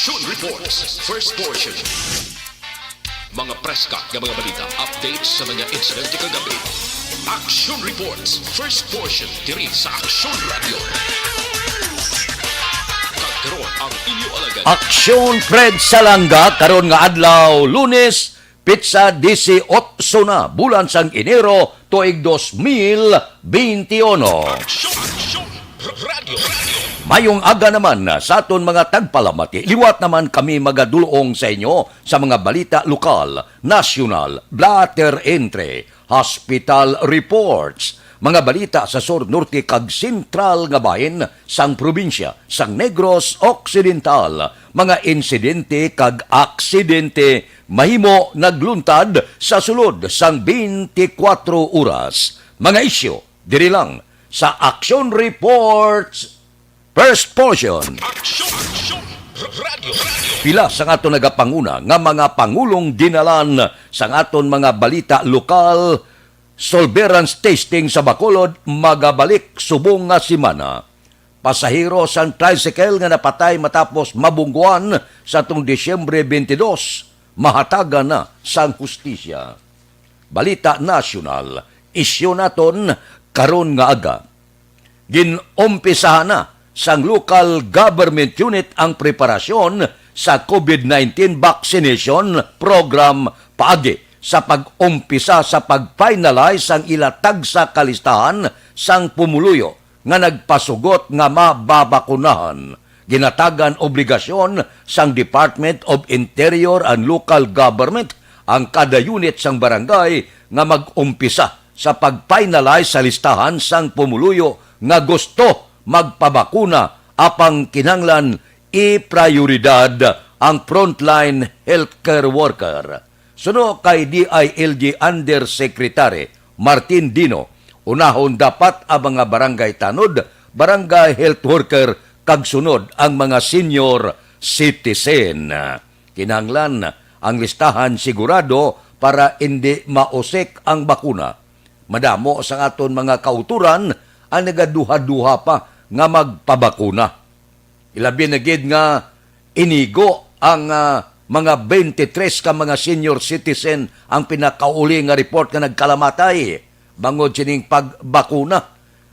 Action Reports, first portion. Mga preska ng mga balita, updates sa mga insidente kagabi. Action Reports, first portion, diri sa Action Radio. Karon ang inyo alagad. Aksyon Fred Salanga karon nga adlaw Lunes, Pitsa 18 na bulan sang Enero tuig 2021. Action Radio. Mayong aga naman sa aton mga tagpalamati. Liwat naman kami magadulong sa inyo sa mga balita lokal, nasyonal, blatter entre, hospital reports, mga balita sa Sur Norte kag Sentral nga bahin sang probinsya, sang Negros Occidental, mga insidente kag aksidente mahimo nagluntad sa sulod sang 24 oras. Mga isyo, diri lang sa Action Reports First Portion. Action Radio. Pila sa aton nagapanguna nga mga pangulong dinalan sa aton mga balita lokal, solverance testing sa Bacolod magabalik subong nga semana. Pasahero sa tricycle nga napatay matapos mabungguan sa atong Disyembre 22, mahatagan na sang hustisya. Balita nasyonal, isyu naton karon nga aga. Ginumpisahan na sang local government unit ang preparasyon sa COVID-19 vaccination program paagi sa pag-umpisa sa pag-finalize ang ilatag sa kalistahan sang pumuluyo nga nagpasugot nga mababakunahan. Ginatagan obligasyon sang Department of Interior and Local Government ang kada unit sang barangay nga mag-umpisa sa pag-finalize sa listahan sang pumuluyo nga gusto magpabakuna apang kinanglan i-prioridad ang frontline healthcare worker. Suno kay DILG Undersecretary Martin Dino, unahon dapat ang mga barangay tanod, barangay health worker kag sunod ang mga senior citizen. Kinanglan ang listahan sigurado para hindi mausik ang bakuna. Madamo sa aton mga kauturan ang nagaduha-duha pa nga magpabakuna. Ilabi na gid nga inigo ang mga 23 ka mga senior citizen ang pinakauli nga report nga nagkalamatay bangod sining pagbakuna.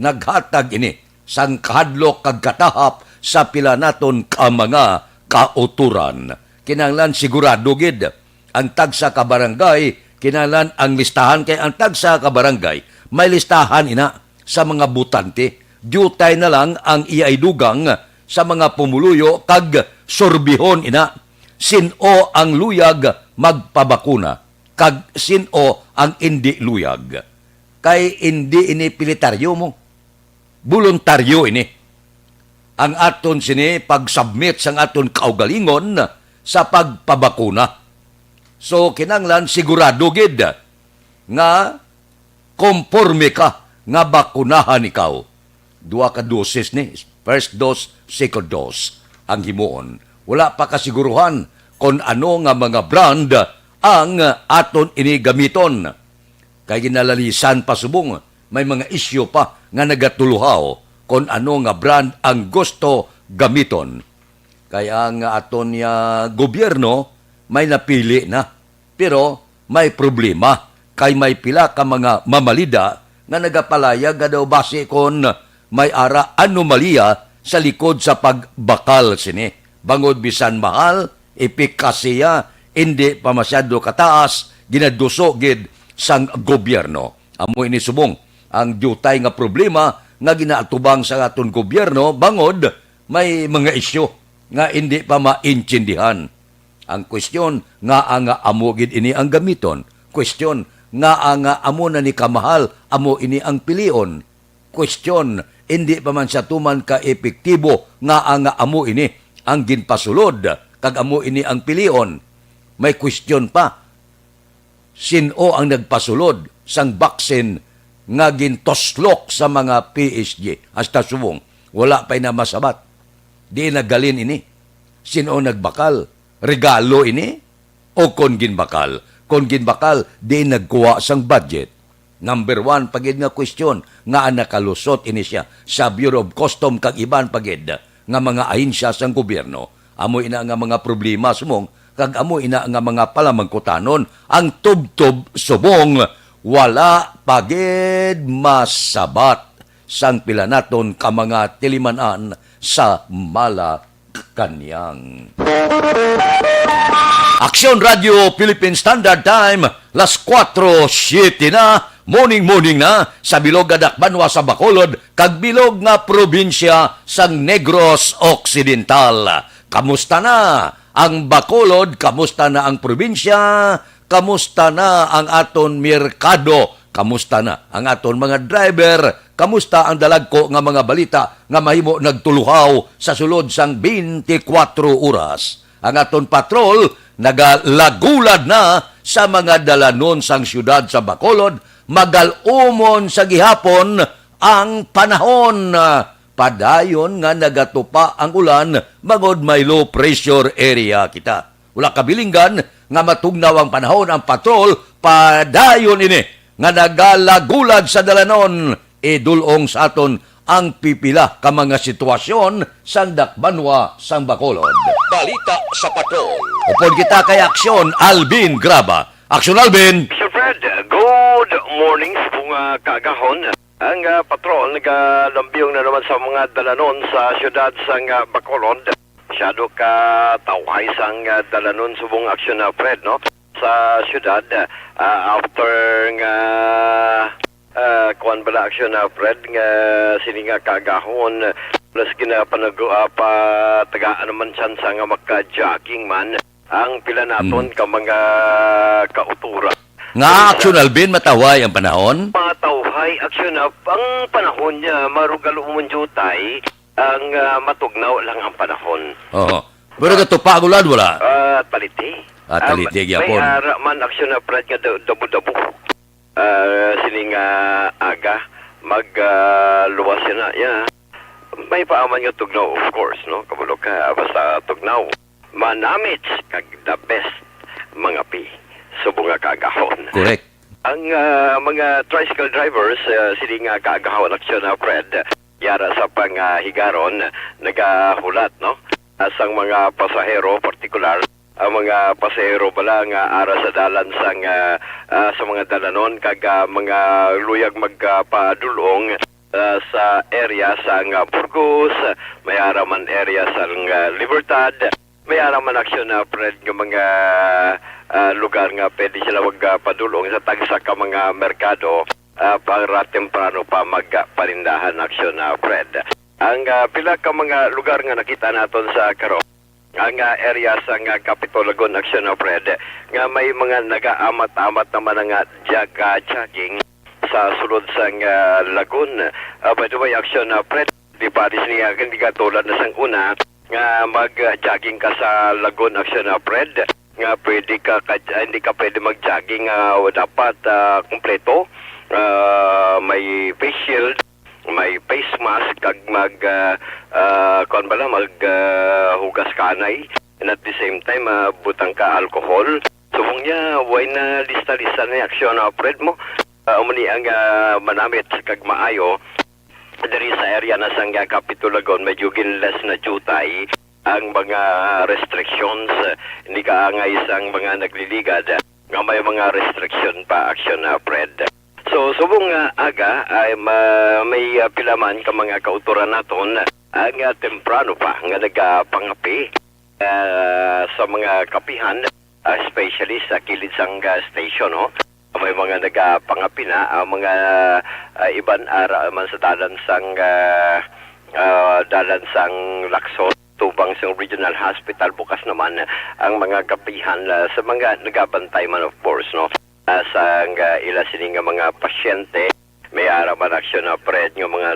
Naghatag ini sang kahadlok kag katahap sa pila naton ka mga kauturan. Kinahanglan sigurado gid ang tagsa ka barangay, kinahanglan ang listahan kay ang tagsa ka barangay may listahan ina sa mga butante. Dutay na lang ang iaidugang sa mga pumuluyo kag sorbihon ina. Sino ang luyag magpabakuna kag sino ang hindi luyag. Kay hindi ini pilitaryo mo. Voluntaryo ini. Ang aton sini pag-submit sang aton kaugalingon sa pagpabakuna. So kinanglan sigurado gid nga konforme ka nga bakunahan ikaw. 2 ka doses ni, first dose, second dose ang himuon. Wala pa kasiguruhan kung ano nga mga brand ang aton ini gamiton. Kay ginalalisan pa subong, may mga isyu pa nga nagatuluhaw kung ano nga brand ang gusto gamiton. Kaya ang aton ya gobyerno may napili na. Pero may problema kay may pila ka mga mamalida nga nagapalayag nga daw base kon may ara anomalya sa likod sa pagbakal sini. Bangod bisan mahal, epikasiya, hindi pa masyado kataas, ginaduso gid sang gobyerno. Amo ini subong ang dutay nga problema nga ginaatubang sa aton gobyerno bangod may mga isyu nga hindi pa maintindihan. Ang kwestiyon nga amo gid ini ang gamiton. Kwestiyon nga amo na ni kamahal, amo ini ang pilion. Question, hindi pa man siya tuman ka-epektibo nga amo ini ang ginpasulod, kag amo ini ang pilion. May question pa, sino ang nagpasulod sang baksin nga gintoslok sa mga PSG? Hasta subong, wala pa'y na masabat. Di nagalin ini. Sino nagbakal? Regalo ini? O kon ginbakal? Kon ginbakal, di nagkuha sang budget. Number 1, pagid nga question, nga nakalusot ini siya sa Bureau of Custom kag iban pagid nga mga ahensya sang gobyerno. amo ina nga mga problema sumong, kag amo ina nga mga palamangkutanon, ang tubtob subong, wala pagid masabat sang pila naton ka mga tilimanan sa Malacañang. Aksyon Radio Philippine Standard Time, las 4:07 na, morning na, sa bilog nga Dakbanwa sa Bacolod, kag bilog nga probinsya sang Negros Occidental. Kamusta na ang Bacolod? Kamusta na ang probinsya? Kamusta na ang aton merkado? Kamusta na ang aton mga driver? Kamusta ang dalagko nga mga balita nga mahimo nagtuluhaw sa sulod sang 24 oras? Ang aton patrol nagalagulad na sa mga dalanon sang syudad sa Bacolod, magalumon sa gihapon ang panahon. Padayon nga nagatupa ang ulan, magod may low pressure area kita. Wala kabilinggan nga matugnaw ang panahon, ang patrol, padayon ini nga nagalagulad sa dalanon, idulong sa aton ang pipila ka mga sitwasyon sang Dakbanwa sang Bacolod. Balita sa patrol. Upod kita kay Aksyon, Alvin Graba. Aksyon, Alvin! Sir Fred, good morning sa mga kagahon. Ang patrol nagalambyong na naman sa mga dalanon sa syudad sang Bacolod. Masyado ka tawhay sang dalanon subong aksyon na Fred, no? Sa syudad, after nga kuan bala aksyon na Fred nga sininga kagahon plus tagaan naman chance nga maka-jogging man ang pila naton ka mga kautura. Nga Aksyon, Alvin, mataway ang panahon? Matawhay aksyon na ang panahon niya marugalo umunjutay ang matugnaw lang ang panahon. Oo. Pero katupa ang ulan, wala? Taliti. Taliti, yapon. May ara man aksyon na Fred nga dabo-dabo. Sining aga magluwas na ya. May paaman nga tugnaw, of course, no? Kabulok ka basta tugnaw. Manamit kag the best mga pi subong nga kagahon. Correct. Ang mga tricycle drivers sining kagahon aksyon na Fred yara sa panghigaron nagahulat, no? Asang mga pasahero partikular ang mga pasahero bala nga ara sa dalan sang sa mga dalanon kag mga luyag magpadulong sa area sang Burgos, may ara man area sang Libertad, may ara man aksyon na Fred nga mga lugar nga pwede sila magpadulong sa tagsa ka mga merkado para temprano pa magparindahan aksyon na Fred. Ang pila ka mga lugar nga nakita naton sa karon ang area sa Capitolagon Action of Fred nga may mga nagaamat-amat naman nga jogging sa sulod sa lagoon. By the way, Action of Fred, di pa rin niya hindi katulad na sang una nga mag-jogging ka sa lagoon Action of Fred nga pwede ka hindi ka pwede mag-jogging dapat kumpleto. May face shield, may face mask kag hugas kanay, and at the same time butang ka alcohol. Subong niya way na lista-lista na aksyon na Fred mo umani ang manamit kag maayo diri sa area na sang Capitolagon medyo ginless na jutay ang mga restrictions. Hindi ka nga isang mga nagliligad nga may mga restriction pa aksyon na Fred. So, subong aga ay may pilaman ka mga kauturan naton ang temprano pa nga nagapangapi sa mga kapihan, especially sa kilid sang station, no? May mga nagapangapi na ang mga iban ara man sa dalan sang Lacson tubang sa regional hospital bukas naman ang mga kapihan sa mga nagabantay man, of course, no? Sa ila sining mga pasyente may araman aksyon na Fred nga mga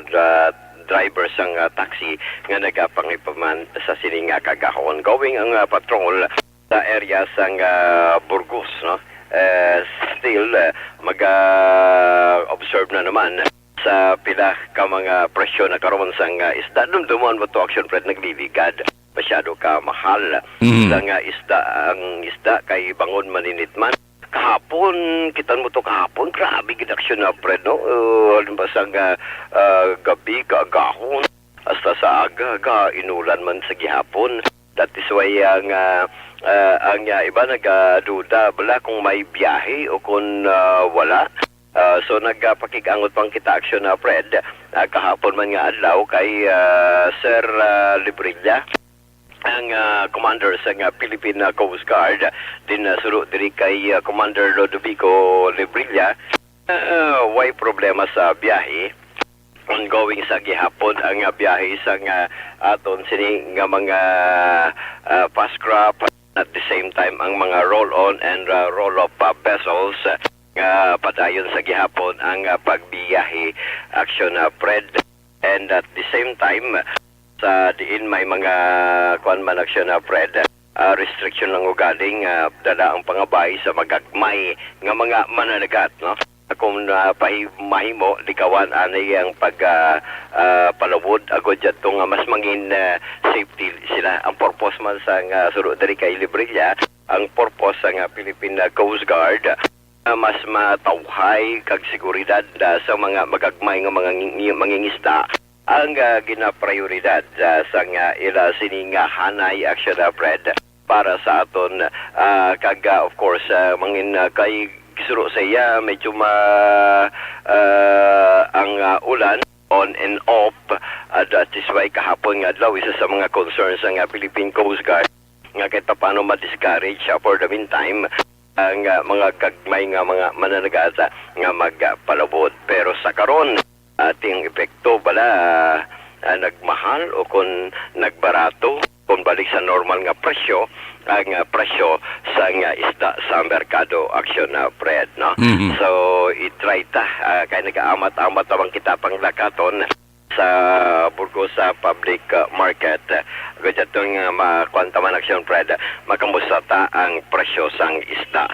drivers ang taxi nga nagapangipaman sa sining kagahon going ang patrol sa area sang Burgos, no? Still mag-observe na naman sa pila ka mga presyo na karon sang isda. Dumduman mo to action Fred nagliligad masyado ka mahal sa nga isda. Ang isda kay bangon maninit man kahapon, kitan mo to kahapon, grabe gidaksyon na Fred, no? Halimbawa sa gabi, kagahon, hasta sa aga, inulan man sa gihapon. That is why ang iba nagduda bala kung may biyahe o kung wala. So nagpakikangot pang kita action na Fred. Kahapon man nga adlaw kay Sir Librilla, ang commander sa Philippine Coast Guard, din suro diri kay Commander Lodovico Librilla. Way problema sa biyahe. Ongoing sa gihapon ang biyahe sa aton sini nga mga fast craft, at the same time ang mga roll-on and roll-off vessels nga padayon sa gihapon ang pagbiyahe action Fred. And at the same time sa diin may mga kuan man action Fred, restriction lang ugaling dala ang pangabay sa magagmay nga mga mananagat, no? Kung mahimo likawan ani ang palawod agod jadto nga mas mangin safety sila. Ang purpose man sa suro diri kay Librilla, ang purpose sa Philippine Coast Guard, mas matawhay kag seguridad sa mga magagmay nga mga mangingisda ang ginaprioridad sa ila sining hanay action Fred para sa aton kag of course mangin kay kisuro sa iya medyo ang ulan on and off, that is why kahapon nga adlaw isa sa mga concerns ng Philippine Coast Guard nga kahit paano ma-discourage for the meantime ang mga gagmay nga mga mananagata nga magpalabot. Pero sa karon ating epekto bala nagmahal o kung nagbarato kung balik sa normal nga presyo ang presyo sa isda sa merkado action Fred, no? So i-try ta kay nag-aamat-amat namang kita pang lakaton sa Burgos sa public market. Gaya itong makuantaman action Fred, makamusta ta ang presyo sang isda.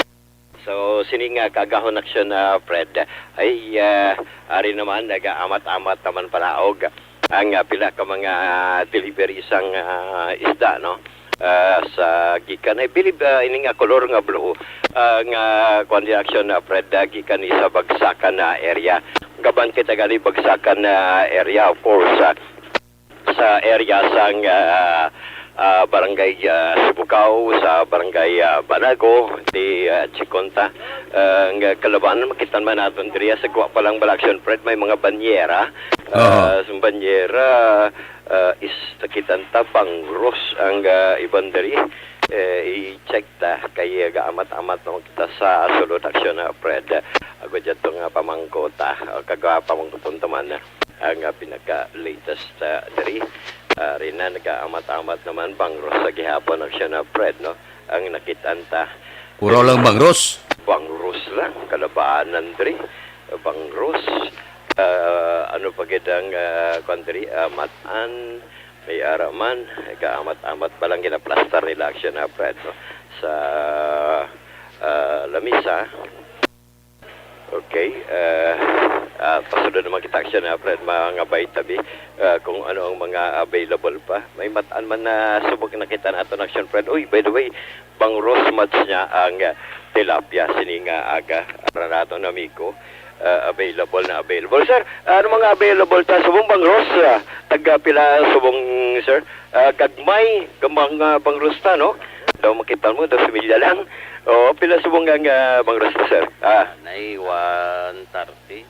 So sining kagahon action Fred ay ari naman nag-aamat-amat naman palaog ang pila ka mga delivery sang isda, no? Sa gikan I believe ini nga color nga blue nga construction Fred gikan sa bagsakan na area gaban kita gali bagsakan na area of course sa area sang barangay Sibugao, sa barangay Banago di Chiconta nga kalabanan makitan man naton diriya sa guwa pa lang balaksyon Fred may mga banyera sa banyera is takitan ta pangros ang iban diri i-check ta kay gaamat-amat no kita sa sulod action Fred agad jato nga pamangkota kagawa pamangkota man ang pinaka-latest diri rin na nag-aamat-amat naman bangros sa gihapon action Fred, no? Ang nakitaan ta Puro lang bangros. Bangros lang kalabanan diri bangros ano pagidang country matan may araman kaamat-amat balang ginaplastar nila action Fred, no? Sa lamisa. Okay, pasunod naman kita action Fred, mga bay tabi kung ano ang mga available pa. May mataan man na subok na kita natin action Fred. Uy, by the way, bangros match niya ang tilapia sininga aga ranato na miko. Available. Sir, ano mga available ta subong bangros? Taga pila subong sir? Gagmay gamang bangros ta, no? Daw makita mo daw similya lang. O pila subong ang bangros ta, sir? Nay 130.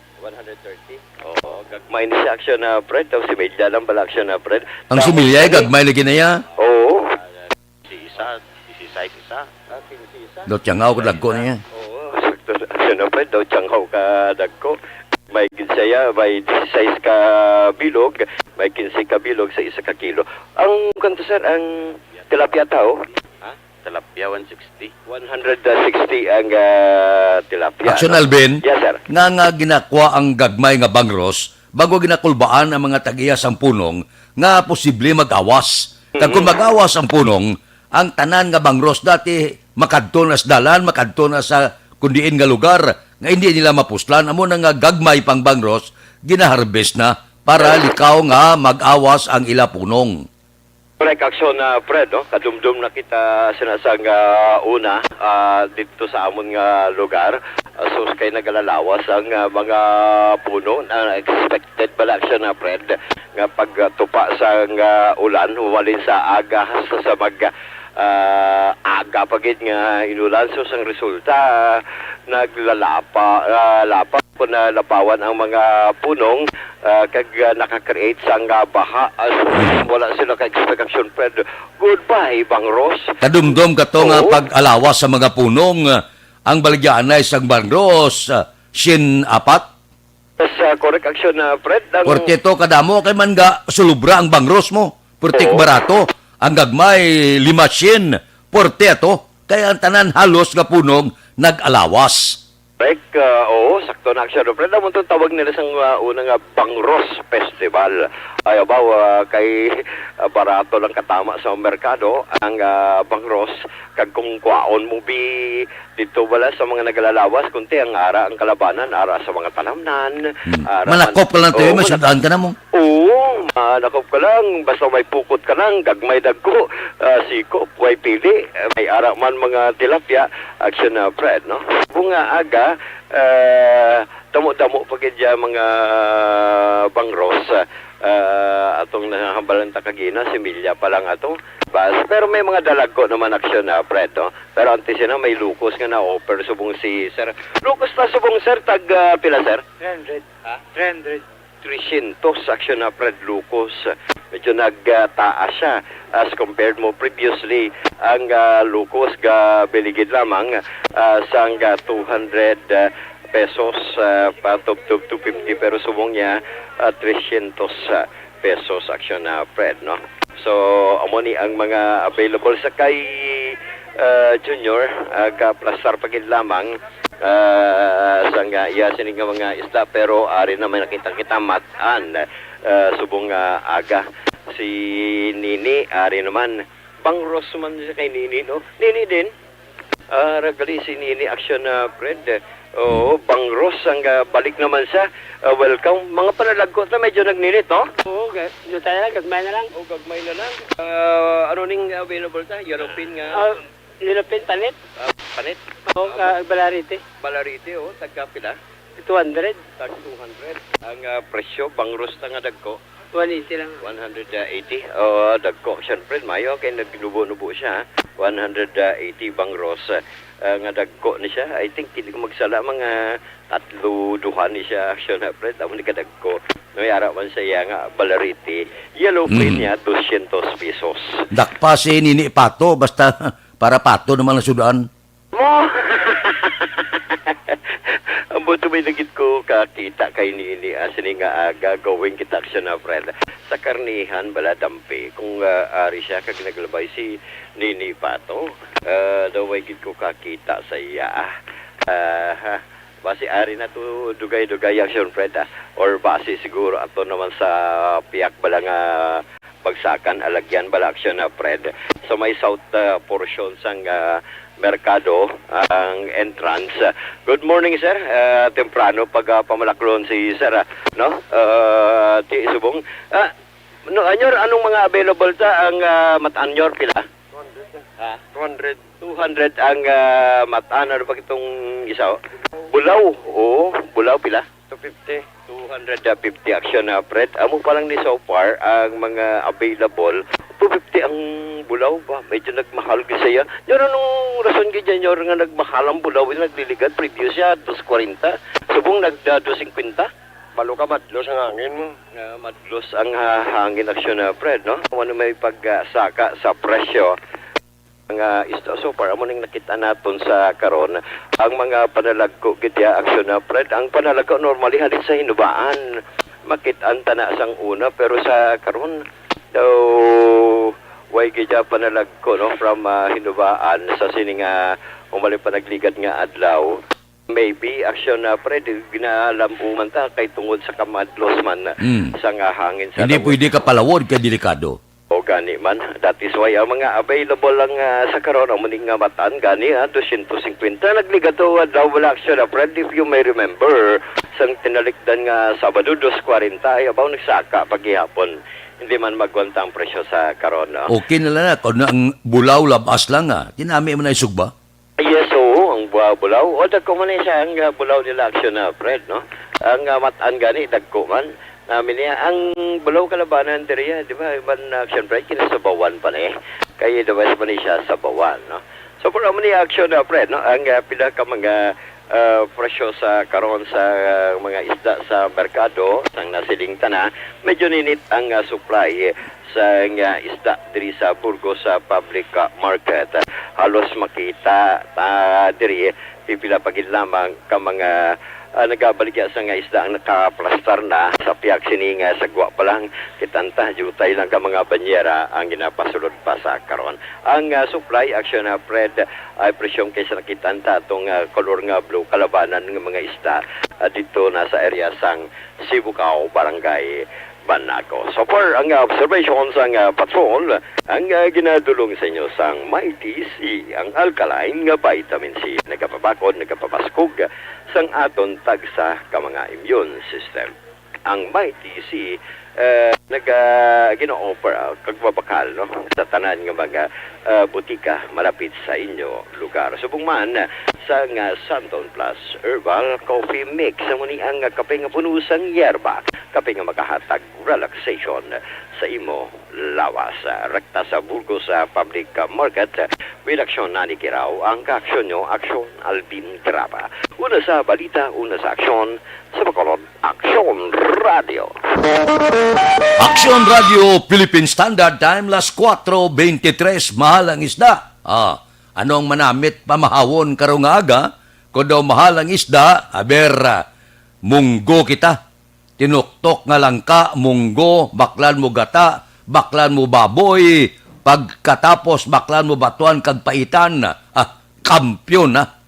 Oo, gagmay ni sa action Fred. Daw similya lang bala action Fred. Ang similya gagmay lagi na ya. Oo. Si isa. Do tiyangaw ko dagko niya. Oo, sakto action Fred. Daw tiyanghaw ka dagko. May ginsaya, may 16 ka bilog, may 15 ka bilog sa 1 ka kilo. Ang kanto sir, ang tilapia tao? Tilapia 160. 160 ang tilapia. Action Alvin, Yes, sir. nga ginakwa ang gagmay nga bangros, bago ginakulbaan ang mga tagiya sang punong, nga posible mag-awas. Kag kung mag-awas ang punong, ang tanan nga bangros dati makadto na sa dalan, makadto na sa kundiin nga lugar, nga hindi nila mapuslan, amo na nga gagmay pang bangros, ginaharvest na para likaw nga mag-awas ang ila punong. Correct action na Fred, no? Kadumdum na kita sinasang una dito sa amon nga lugar. So kay nagalalawas ang mga puno na expected pala action na Fred nga pagtupa sa ulan huwalin sa aga sa mag aga pagid nga inulan so sang resulta lapa po na lapawan ang mga punong kag nakakreate sang baha wala sila ka expectation Fred. Goodbye Bang Ross. Kadumdum ka to nga Oo. pag-alawas sa mga punong ang baligyan ay sang Bangros, Shin apat. Sa correct action na Fred ang Portito kadamo kay man ga sulubra ang Bangros mo. Portik Oo. barato. Ang gagmay 5 Shin. Porteto. Kaya ang tanan halos nga punong nag-alawas. correct oo sakto na action Fred. Ang itong tawag nila sang unang Bangros Festival. Ay abaw kay barato lang katama sa merkado ang Bangros kag kung kwaon mo bi dito wala sa mga nagalalawas kunti ang ara ang kalabanan ara sa mga tanamnan ara Manakop ka lang tayo, Oo, masyadaan ka na mo. Oo, manakop ka lang basta may pukot ka lang gagmay dagko sikop way pili may ara man mga tilapia action na Fred no bunga aga damo-damo pagid mga Bangros atong nahambalan ta kagina si Milya pa lang ato bas pero may mga dalagko naman aksyon na Fred no pero antes na may lukos nga na offer subong si Sir lukos ta subong Sir tag pila Sir 300. Ha? 300. 300 aksyon na Fred Lucas medyo nagtaas siya as compared mo previously ang Lucas ga biligid lamang sang 200 pesos pa top 250 pero subong niya 300 pesos aksyon na Fred no so amo ni ang mga available sa kay Junior ka plastar pagid lamang sang iya sining nga mga isda pero ari naman nakita kita matan subong aga si Nini ari naman Bangros man siya kay Nini no Nini din ragali si Nini action na Fred oo Bangros ang balik naman siya welcome mga panalagko ta medyo nagninit no Oo, dito tayo lang, gagmay na lang. o gagmay na lang ano ning available ta European nga Nilapin, panit. panit Oo, Balarite. Balarite o tagka pila 200. tag 200 ang presyo Bangros ta nga dagko 180 lang. 180 dagko syempre mayo kay nagnubo-nubo siya 180 Bangros nga dagko ni siya I think hindi ko magsala mga tatlo duhan ni siya action na Fred amo ni kadagko no yara man siya nga Balarite yellow fin niya 200 pesos Dakpa si Nini Pato, basta para pato naman ang sudaan. mo ang buto may nagit ko kakita kay Nini asini nga gagawin kita action na Fred sa karnihan bala dampi kung ari siya kag naglabay si Nini Pato daw way gid ko kakita sa iya basi ari na to dugay-dugay action Fred or basi siguro ato naman sa piyak bala nga bagsakan alagyan bala action na Fred sa may south portion sang merkado ang entrance. Good morning sir. Temprano pag pamalaklon si sir no? Ti subong. No anyor anong mga available ta ang matanyor pila? 200. 200 ang matan ano pa itong isa? Bulaw. Oo, bulaw pila? 250. 250 action na Fred. Amo pa lang ni so far ang mga available 250 ang bulaw ba? Medyo nagmahal gid siya. Nyor anong rason gid nyor nga nagmahal ang bulaw nagliligad previous siya 240. Subong nagda 250. Balo ka madlos ang hangin mo. Madlos ang hangin aksyon na Fred no. Ano may pagsaka sa presyo mga isda so far amo ning nakita naton sa karon ang mga panalagko gidya aksyon na Fred ang panalagko normally halin sa hinubaan makit-an tana sang una pero sa karon daw way gidya panalagko no from hinubaan sa sining umali panagligad nga adlaw maybe aksyon na Fred ginalambuman ta kay tungod sa kamadlos man sa nga hangin sa Hindi pwede ka palawod kay delikado. o gani man that is why ang mga available lang sa karon ang muning nga matan gani 250 nagliga to double action na Fred if you may remember sang tinalikdan nga Sabado 2:40 ay abaw nagsaka paghihapon hindi man magwanta ang presyo sa karon, no? Okay na lang na. Kung ang bulaw labas lang tinami mo na isugba. Yes, oo, ang bulaw. O, dagko man siya ang bulaw nila action na, Fred, no? Ang mataan gani, dagko man. Namin niya, ang bulaw kalabanan diriya, di ba? Iban action, Fred, kinasabawan pa na Kaya the West man siya sa bawan, no? So, para man niya action na, Fred, no? Ang pila ka mga presyo sa karon sa mga isda sa merkado, sang nasiling tana, medyo ninit ang supply sa isda diri sa Burgos sa public market. Halos makita diri pipila pagid lamang ka mga nagabaligya sa nga isda ang nakaplastar na sa piyak sining sagwa pa lang kitanta jutay lang ka mga banyera ang ginapasulod pa sa karon. Ang supply action na Fred ay presyong kaysa nakitanta itong color nga blue kalabanan ng mga isda dito na sa area sang Sibugao, Barangay Banaco. So far, ang observations ang patrol, ang ginadulong sa inyo sang Mighty C, ang alkaline nga vitamin C, nagapabakod, nagapabaskog sang aton tagsa ka mga immune system. Ang Mighty C, gina-offer kagbabakal no sa tanan nga mga butika malapit sa inyo lugar. Subong man sa Santon Plus Herbal Coffee Mix sa muni ang kape nga puno sang yerba, kape nga makahatag relaxation sa imo lawas. Rekta sa Burgos sa public market with aksyon na ni Kiraw ang kaaksyon nyo, aksyon Alvin Graba. Una sa balita, una sa aksyon sa Bacolod, Aksyon Radio. Action Radio Philippine Standard Time, las 4:23, mahal ang isda. Anong manamit pamahawon karong aga? Kung daw mahal ang isda, munggo kita. Tinuktok nga lang ka, munggo, baklan mo gata, baklan mo baboy, pagkatapos baklan mo batuan kag paitan. Kampyon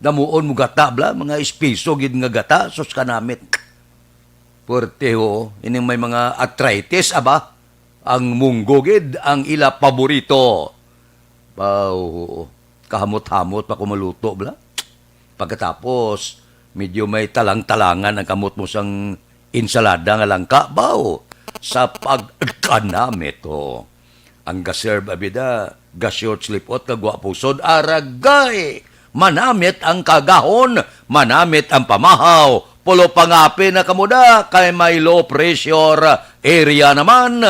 Damuon mo gata bla, mga espiso gid nga gata, sus kanamit. Porte ining may mga arthritis ang munggo gid ang ila paborito. Kahamot-hamot pa kumaluto bla. Pagkatapos medyo may talang-talangan ang kamot mo sang insalada nga langka sa pagkanamit ang gaserve abida ga-short slipot kagwa pusod aragay manamit ang kagahon, manamit ang pamahaw, pulo pangapi na kamuda, kay may low pressure area naman.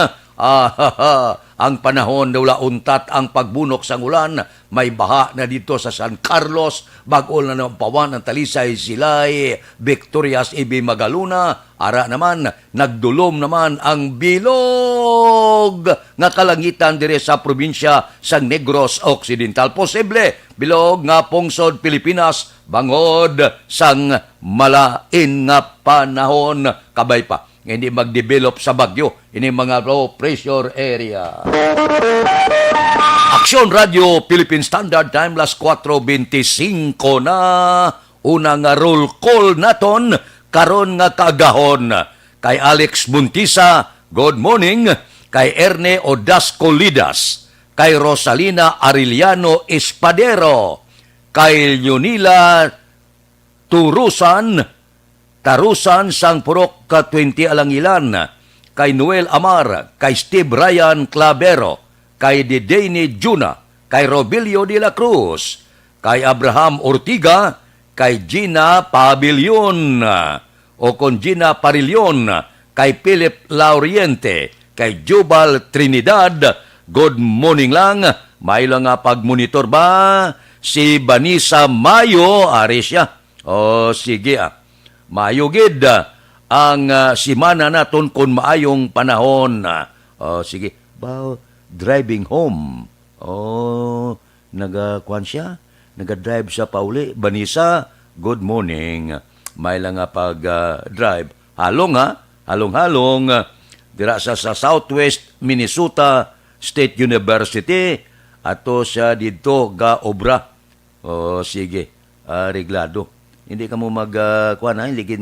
Ang panahon daw launtat ang pagbunok sang ulan, may baha na dito sa San Carlos, bagol na ng pawan ang Talisay, Silay, Victorias, Ibi, Magaluna, ara naman, nagdulom naman ang bilog nga kalangitan dire sa probinsya sang Negros Occidental. Posible, bilog nga pungsod Pilipinas, bangod sang malain nga panahon, kabay pa hindi mag-develop sa bagyo ini mga low pressure area. Aksyon Radio Philippine Standard Time, las 4:25 na. Una nga roll call naton karon nga kagahon. Kay Alex Muntisa, good morning. Kay Erne Odasco Lidas, kay Rosalina Arellano Espadero, kay Leonila Tarusan sang Purok ka 20 Alangilan, kay Noel Amar, kay Steve Ryan Clavero, kay Didene Juna, kay Robilio de la Cruz, kay Abraham Ortiga, kay Gina Pabilion, o kon Gina Parilion, kay Philip Lauriente, kay Jubal Trinidad, good morning lang, may lang nga pagmonitor ba? Si Vanessa Mayo, ari siya. Sige Mayo gid ang simana naton kon maayong panahon. Sige. Driving home. Nagakuan siya. Naga-drive sa pauli. Vanessa, good morning. May lang nga pag-drive. Halong-halong. Dira sa Southwest Minnesota State University. Ato siya dito ga obra. Sige. Reglado. Hindi ka mo hindi gid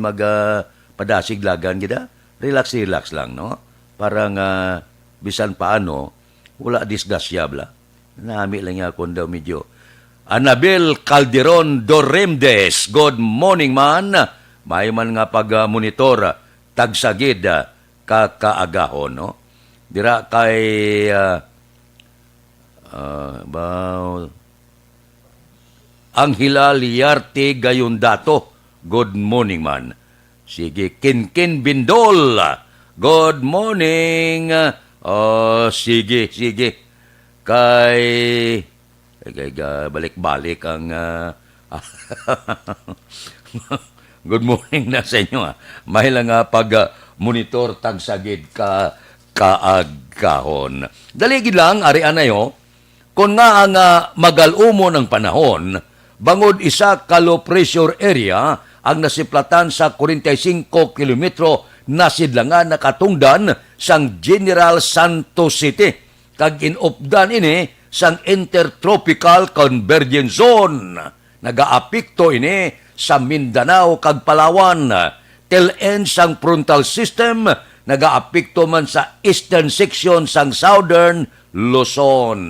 padasig lagan gida. Relax lang, no? Parang bisan paano, wala disgasya bla. Nami lang nga kon daw medyo. Anabel Calderon Doremdes, good morning man. May man nga pag-monitor, tagsagid, kakaagahon, no? dira kay Anghela Liarte Gayondato. Good morning man. Sige, Kinkin Bindol. Good morning. Sige. Kay balik-balik ang good morning na sa inyo. Mahila nga pag-monitor tagsagid ka kaagkahon. Daligid lang, arian na yo, kung nga ang magalumo ng panahon, bangod isa ka low pressure area ang nasiplatan sa 45 kilometro na sidlangan nakatungdan sang General Santos City. Kag inupdan ini sang Intertropical Convergence Zone. Nagaapekto ini sa Mindanao kag Palawan. Till-end sang frontal system, nagaapekto man sa eastern section sang Southern Luzon.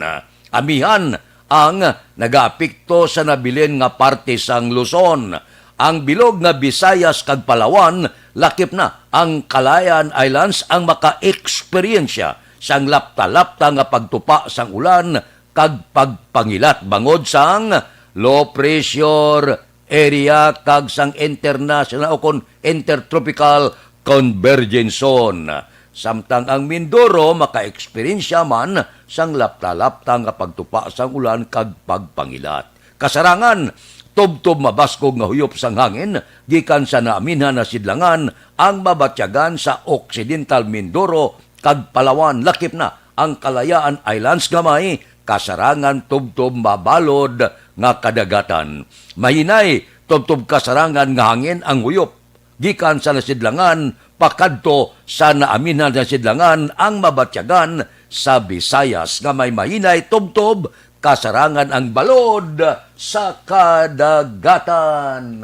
Amihan ang nagaapekto sa nabilin nga parte sang Luzon. Ang bilog nga Visayas kag Palawan, lakip na ang Calayan Islands ang maka-eksperyensya sang lapta-lapta nga pagtupa sang ulan kag pagpangilat bangod sang low pressure area kag sang international o intertropical convergence zone. Samtang ang Mindoro maka-eksperyensya man sang lapta-lapta nga pagtupa sang ulan kag pagpangilat. Kasarangan, tubtob mabaskog nga huyop sang hangin, gikan sa naaminhan na sidlangan ang mabatyagan sa Occidental Mindoro kag Palawan. Lakip na ang Kalayaan Islands gamay, kasarangan tubtob mabalod nga kadagatan. Mahinay, tubtob kasarangan nga hangin ang huyop, gikan sa nasidlangan, pakadto sa naaminhan na sidlangan ang mabatyagan sa Visayas nga may mahinay tubtob kasarangan ang balod sa kadagatan.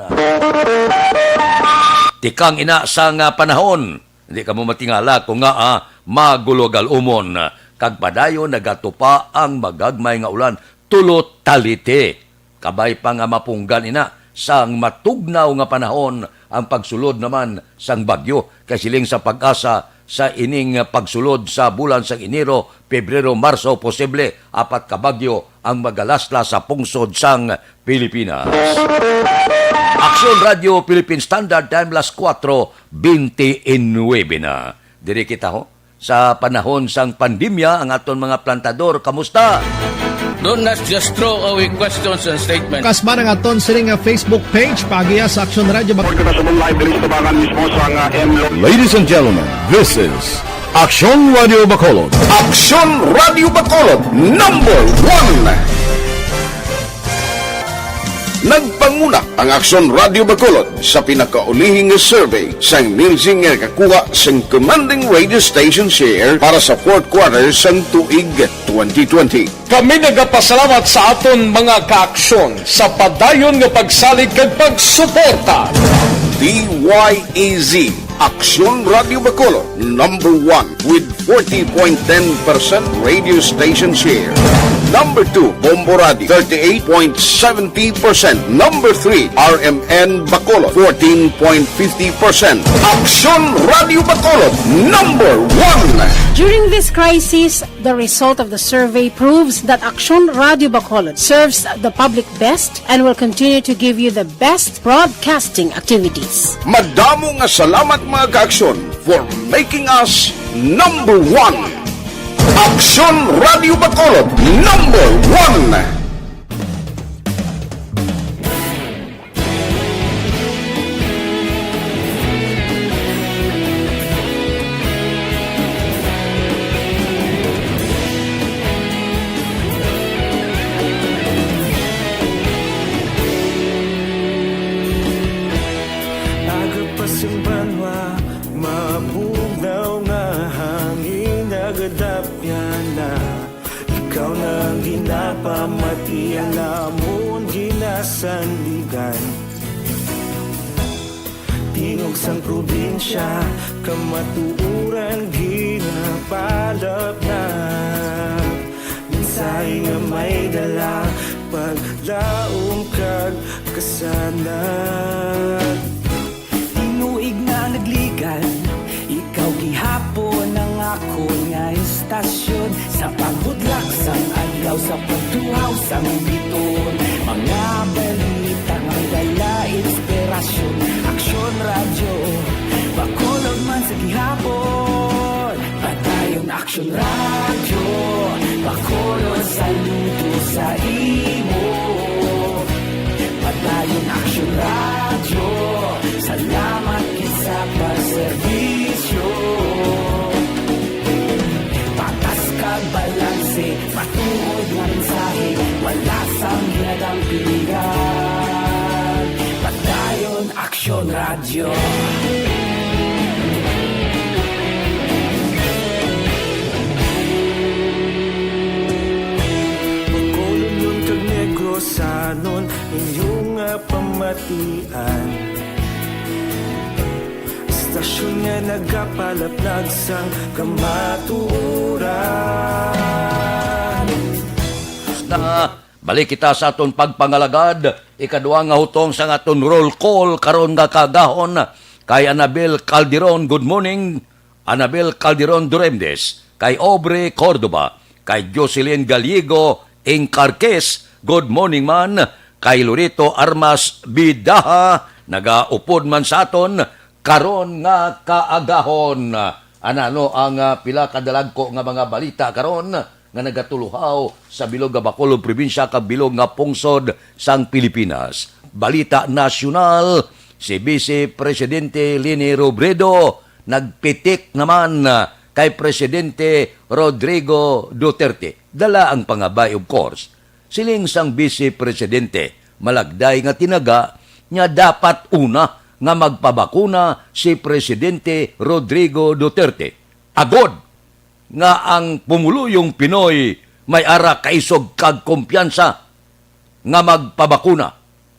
Tikang ina sa nga panahon, hindi ka mo matingala kung nga magulogal umon. Kag padayon nagatupa ang magagmay nga ulan, tulot talite. Kabay pa nga mapunggan ina sang matugnaw nga panahon ang pagsulod naman sang bagyo. Kasiling sa pag-asa sa ining pagsulod sa bulan sang Enero, Pebrero, Marso, posible 4 ka bagyo ang magalasla sa pungsod sang Pilipinas. Aksyon Radio Philippine Standard Time, las 4:29 na. Diri kita sa panahon sang pandemya ang aton mga plantador. Kamusta? Don't not just throw away questions and statements. Kasman ang aton siring nga Facebook page pagiya sa Action Radio. Ladies and gentlemen, this is Action Radio Bacolod. Action Radio Bacolod, number 1. Nagpanguna ang Action Radio Bacolod sa pinakaulihing survey sa nilsing nga kakuha sang commanding radio station share para sa fourth quarter sang tuig 2020. Kami nagapasalamat sa aton mga kaaksyon sa padayon nga pagsalig kag pagsuporta. DYAZ Action Radio Bacolod, number 1 with 40.10% radio station share. Number 2, Bombo Radio, 38.70%. Number 3, RMN Bacolod, 14.50%. Action Radio Bacolod, number 1. During this crisis, the result of the survey proves that Action Radio Bacolod serves the public best and will continue to give you the best broadcasting activities. Madamo nga salamat mga kaaksyon for making us number 1. Action Radio Bacolod, number 1. Pamatian namon ginasandigan tingog sang probinsya kamatuuran ginapalap na minsay nga may dala paglaom kag kasanat tinuig na nagligan ikaw gihapon ang ako nga istasyon sa pagudlak sang adlaw sa pagtuhaw sang biton. Mga balita nga dala inspirasyon, Aksyon Radyo Bacolod man sa gihapon. Padayon Aksyon Radyo Bacolod, saludo sa imo. Padayon Aksyon Radyo, salamat sa pagserbisyo. Patas kag balanse, patuod nga mensahe, wala sang hinadang pilihan. Padayon Aksyon Radyo. Bacolod yung tag Negrosanon, inyong pamatian. Istasyon nga nagapalaplag sang kamatuuran. Na balik kita sa aton pagpangalagad, ikaduha nga hutong sa aton roll call karon nga kagahon kay Anabel Calderon. Good morning, Anabel Calderon Duremdes. Kay Aubrey Cordoba, kay Jocelyn Gallego Encarques. Good morning man. Kay Lorito Armas Bidaha, nagaupod man sa aton karon nga kaagahon. Anano ang pila kadalagko nga mga balita karon nga nagatuluhaw sa bilog nga Bacolod probinsya kag bilog nga pungsod sang Pilipinas. Balita nasyonal, si Vice Presidente Leni Robredo nagpitik naman kay Presidente Rodrigo Duterte. Dala ang pangabay of course. Siling sang Vice Presidente malagday nga tinaga nya dapat una nga magpabakuna si Presidente Rodrigo Duterte. Agod nga ang pumuluyong Pinoy may ara kaisog kag kumpiyansa nga magpabakuna.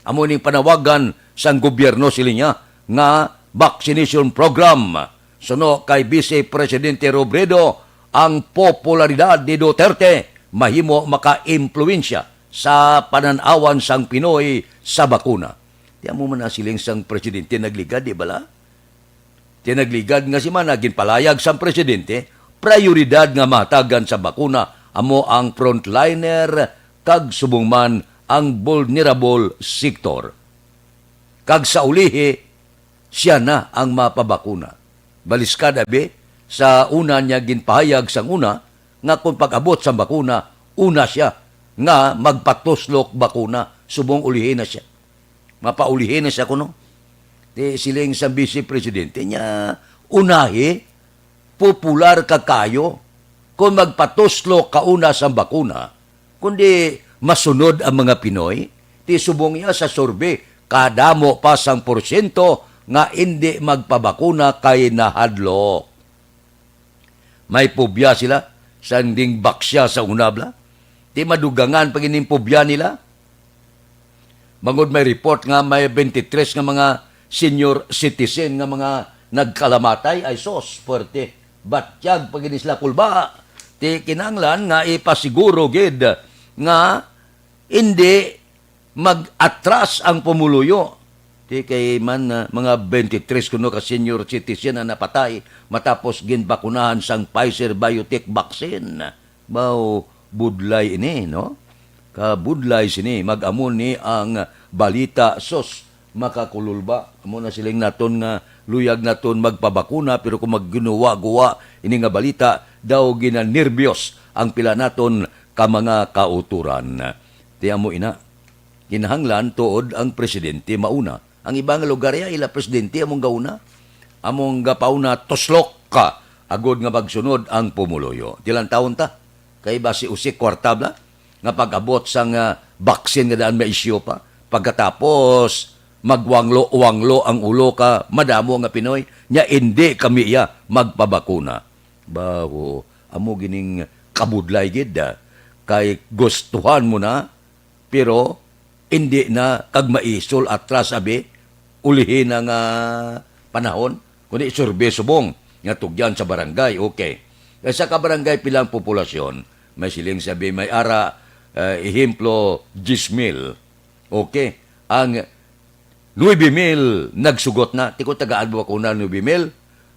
Amo ning panawagan sang gobyerno silinya nga vaccination program. Suno kay Vice Presidente Robredo, ang popularidad ni Duterte mahimo maka-impluwensya sa pananawan sang Pinoy sa bakuna. Tiyan mo man na siling sang presidente nagligad, di bala? Tinagligad nga si man, naging palayag sang presidente, prioridad nga matagan sa bakuna, amo ang frontliner, kag subong man ang vulnerable sector. Kag sa ulihi, siya na ang mapabakuna. Baliskad abi, sa una niya ginpahayag sang una, nga kung pag-abot sa bakuna, una siya nga magpatuslok bakuna, subong ulihin na siya. Mapaulihin na siya kuno. Di siling sa Vice Presidente niya, unahi, popular kakayo, kung magpatuslok kauna sa bakuna, kundi masunod ang mga Pinoy, di subong niya sa survey, kadamo pa sang porsyento nga hindi magpabakuna kay nahadlok. May pobya sila, sanding baksya sa unabla. Di madugangan pag inimpobya nila. Bangod may report nga may 23 nga mga senior citizen nga mga nagkalamatay ay sos, puwerte. Batyag pag inisla kulba. Di kinanglan nga ipasiguro gid nga hindi mag-atras ang pumuluyo. Di kay man mga 23 kuno ka senior citizen na napatay matapos ginbakunahan sang Pfizer Biotech vaccine. Bao budlay ini, no? Kabudlay sini mag-amon ni ang balita sos makakululba. Amo na siling naton nga luyag naton magpabakuna pero kung magginuwa-guwa ini nga balita daw ginanirbyos ang pila naton ka mga kauturan. Tiyan mo ina, kinahanglan tuod ang presidente mauna. Ang ibang lugar ya ila presidente among gauna. Among gapauna toslok ka agod nga magsunod ang pumuloyo. Tilang taon ta? Kay basi usik kwartabla nga pag-abot sang baksin nga daan maisyo pa. Pagkatapos magwanglo-wanglo ang ulo ka madamo nga Pinoy nya hindi kami ya magpabakuna. Bawo amo gining kabudlay gid kay gustuhan mo na pero hindi na kag maisol atras abi ulihin ang panahon kundi survey subong nga tugyan sa barangay. Okay. Sa kabarangay pilang populasyon, may siling sabi, may ara, ehemplo, 10,000. Okay. Ang 9,000 nagsugot na. Tiko tagaan mo ako na 9,000.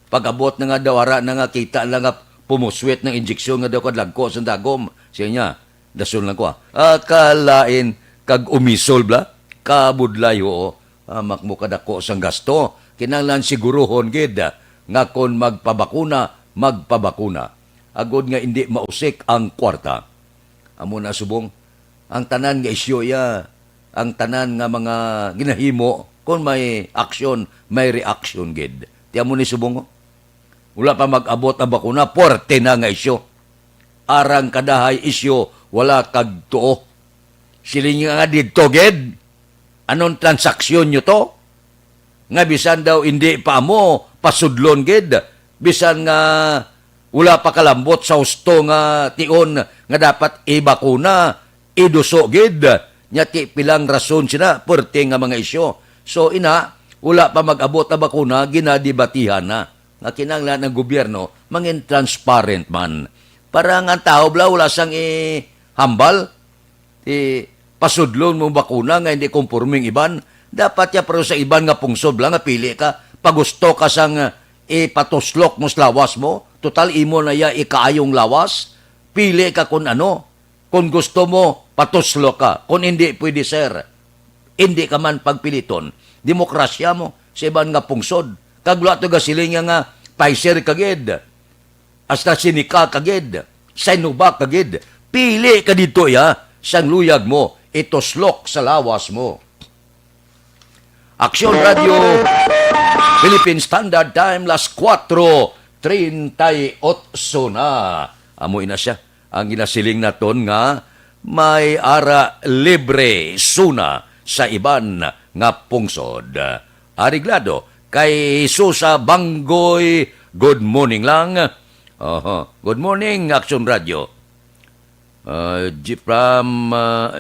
Pag-abot na nga dawara na nga kita lang nga pumuswet ng injeksyon nga daw kadlagko sa dagom. Siya niya, dasul lang ko kalain kag umisol bla, kabudlay oo, amak mo kadako sang gasto. Kinahanglan siguruhon gid nga kon magpabakuna, magpabakuna. Agod nga hindi mausik ang kwarta. Amo na subong, ang tanan nga isyo ya, ang tanan nga mga ginahimo, kung may aksyon, may reaction gid. Tiyan mo ni subong, wala pa mag-abot ang bakuna, porte na nga isyo. Arang kadahay isyo, wala kag tuo. Siling nga dito gid, anong transaksyon nyo to? Nga bisan daw hindi pa mo pasudlon gid, bisan nga wala pa kalambot sa husto nga tion nga dapat ibakuna, iduso gid, nya ti pilang rason sina porte nga mga isyo. So ina, wala pa mag-abot na bakuna, ginadibatihan na. Nga kinanglan ng gobyerno, mangin transparent man. Para nga tao bla, wala sang hambal, pasudlon mo bakuna nga hindi conforming iban, dapat ya pero sa iban nga pungsod lang nga pili ka, pagusto ka sang ipatuslok mo sa lawas mo, total imo na ya ikaayong lawas, pili ka kung ano, kung gusto mo, patuslok ka, kung hindi, pwede sir, hindi ka man pagpiliton, demokrasya mo, sa iban nga pungsod, kagula to gasiling nga Pfizer kagid, AstraZeneca kagid, Sinovac kagid, pili ka dito ya, sang luyag mo, ituslok sa lawas mo. Aksyon Radio, Philippine Standard Time, las 4:38 na. Amoy na siya. Ang ginasiling naton nga, may ara libre suna sa iban nga pungsod. Ariglado, kay Susa Banggoy, good morning lang. Good morning, Aksyon Radio. From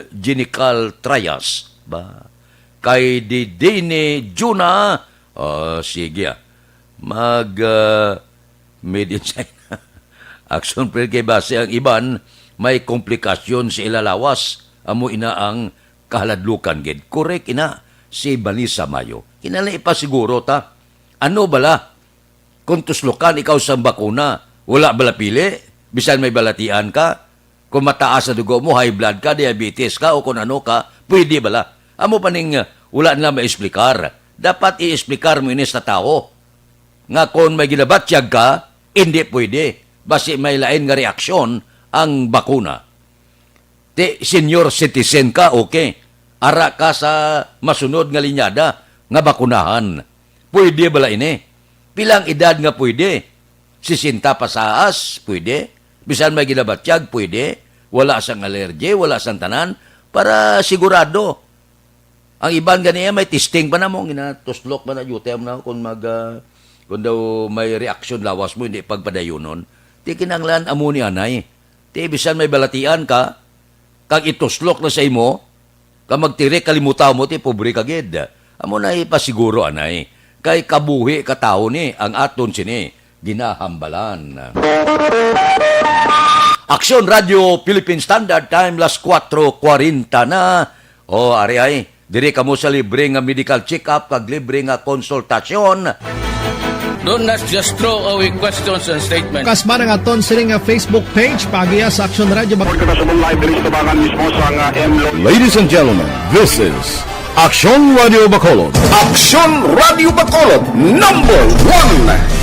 Genical Trias ba? Kay Didini Juna, sige made in China. Action pre kay base ang iban, may komplikasyon sa ilalawas, amo ina ang kahaladlukan gid. Correct ina, si Balisa Mayo. Kinala ipasiguro ta, ano bala? Kung tuslukan ikaw sa bakuna, wala bala pili? Bisan may balatian ka? Kung mataas na dugo mo, high blood ka, diabetes ka, o kung ano ka, pwede bala? Amo pa ning wala na ma-explikar. Dapat i-explikar mo ini sa tao. Nga kung may ginabatyag ka, hindi pwede. Basi may lain nga reaksyon ang bakuna. Senior citizen ka, okay. Ara ka sa masunod nga linyada nga bakunahan. Pwede bala ini? Pilang edad nga pwede? 60 pasaas, pwede. Bisan may ginabatyag, pwede. Wala sang alergy, wala sang tanan, para sigurado. Ang iban ganiya may testing pa na mo, ginatuslok pa na yutem na kung daw may reaksyon lawas mo, hindi pagpadayunon. Ti kinanglan amo ni anay. Ti bisan may balatian ka, kag ituslok na sa imo, kag magtiri kalimutaw mo, ti pobre kagid. Amo na ipasiguro anay. Kay kabuhi katao ni, ang aton sini, ginahambalan. Aksyon Radio, Philippine Standard Time, las 4:40 na. O, ari ay, diri kamo sa libre nga medical check-up kag libre nga konsultasyon. Do not just throw away questions and statements. Kasma ng aton siling nga Facebook page, pagiya sa Aksyon Radio Bacolod. Ladies and gentlemen, this is Aksyon Radio Bacolod. Aksyon Radio Bacolod, number 1.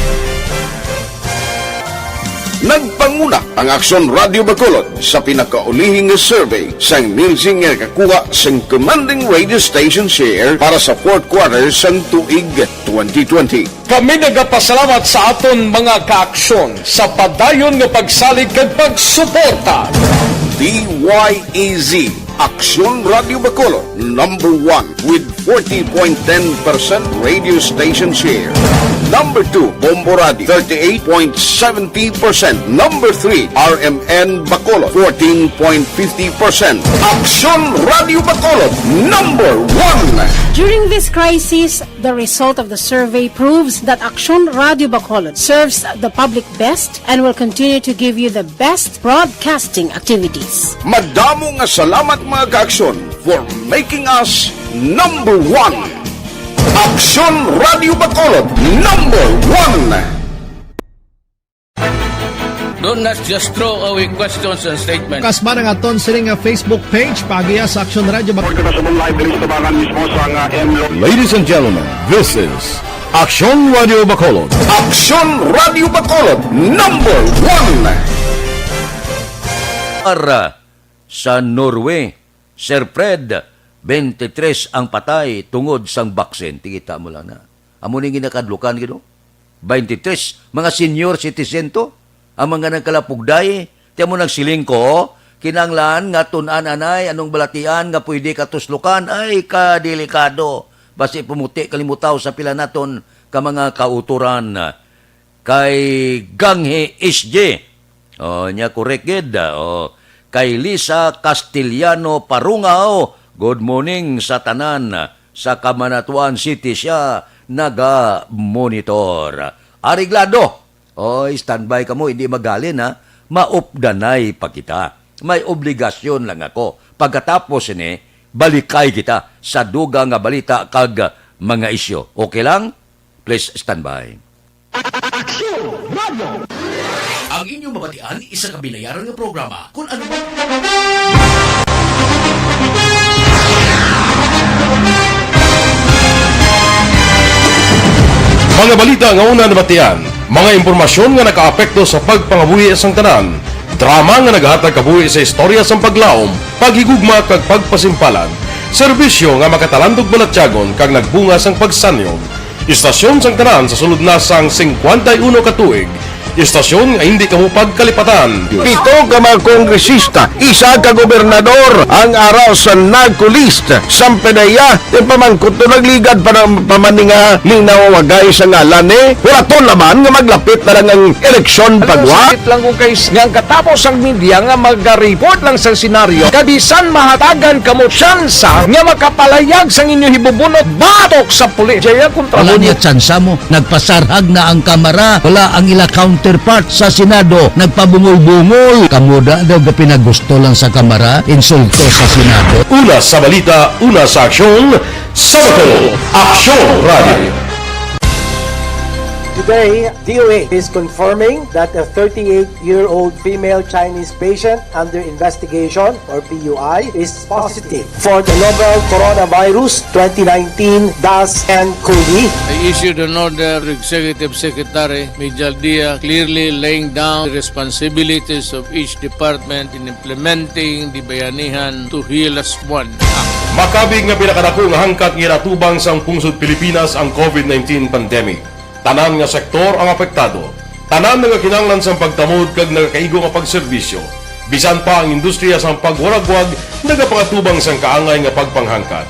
Nagpanguna ang Aksyon Radio Bacolod sa pinakaulihing survey sang Ninsing nga kakuha sang commanding radio station share para sa fourth quarter sang tuig 2020. Kami nagapasalamat sa aton mga kaaksyon sa padayon nga pagsalig kag pagsuporta. DYEZ, Aksyon Radio Bacolod, number 1 with 40.10% radio station share. Number 2, Bombo Radio, 38.70%. Number 3, RMN Bacolod, 14.50%. Aksyon Radio Bacolod, number 1. During this crisis, the result of the survey proves that Aksyon Radio Bacolod serves the public best and will continue to give you the best broadcasting activities. Madamo nga salamat mga kaaksyon for making us number 1. Aksyon Radio Bacolod, number 1. Don't not just throw away questions and statements. Kasma ng aton sining Facebook page pagiya sa Aksyon Radio Bacolod. Ladies and gentlemen, this is Aksyon Radio Bacolod. Aksyon Radio Bacolod number 1. Para sa Norway, Sir Fred, 23 ang patay tungod sang baksin. Tingita mo lang na. Amo ning ginakadlukan gino. 23 mga senior citizen to, ang mga nagkalapugday, tiyan mo nagsiling ko, kinanglan nga tunan anay, anong balatian nga pwede katuslukan, ay kadelikado. Basi pumuti kalimutaw sa pila naton ka mga kauturan kay Ganghe SJ. Nya correct gid. Kay Lisa Castellano Parungao, good morning sa tanan. Sa Camanatuan City siya naga-monitor. Ariglado, standby ka mo, hindi magalin ha. Maupdanay pa kita. May obligasyon lang ako. Pagkatapos ini, balikay kita sa dugang nga balita kag mga isyo. Okay lang? Please standby. Ang inyong mabatian, isa kabilayaran ng programa kung ano ba... Mga balita nga una nabatian, mga impormasyon nga nakaapekto sa pagpangabuhi sang tanan, drama nga naghatag kabuhi sa istorya sang paglaom, paghigugma kag pagpasimpalan, serbisyo nga makatalandog balatyagon kag nagbunga sang pagsanyog, istasyon sang tanan sa sulod na sang 51 ka tuig, istasyon nga hindi kamo pagkalipatan. 7 ka mga kongresista, 1 ka gobernador, ang araw sa nagkulist, Sampedaya, yung pamangkot to nagligad para pamaninga ning nawawagay sa ngalan wala to naman nga maglapit na lang ang eleksyon pagwa. Sakit lang kung kayo nga katapos ang media nga mag-report lang sa senaryo, kabisan mahatagan kamo tsansa nga makapalayag sang inyo hibubunot batok sa pulis. Jaya kontra Wala niya tsansa mo, nagpasarhag na ang kamera, wala ang ila counterpart sa Senado, nagpabungol-bungol. Kamuda daw ga pinagusto lang sa kamera, insulto sa Senado. Una sa balita, una sa aksyon, sa Bacolod, Aksyon Radio. Today, DOA is confirming that a 38-year-old female Chinese patient under investigation, or PUI, is positive for the novel coronavirus 2019 DAS-CoV. I issued an order to Executive Secretary Mijal Dia clearly laying down the responsibilities of each department in implementing the Bayanihan to Heal as One Act. Makabig nga pinakadako nga hangkat nga natubang sang pungsod Pilipinas ang COVID-19 pandemic. Tanan nga sektor ang apektado. Tanan nga kinanglan sang pagtamod kag nagakaigo nga pagserbisyo. Bisan pa ang industriya sang pagwaragwag nagapangatubang sang kaangay nga pagpanghangkat.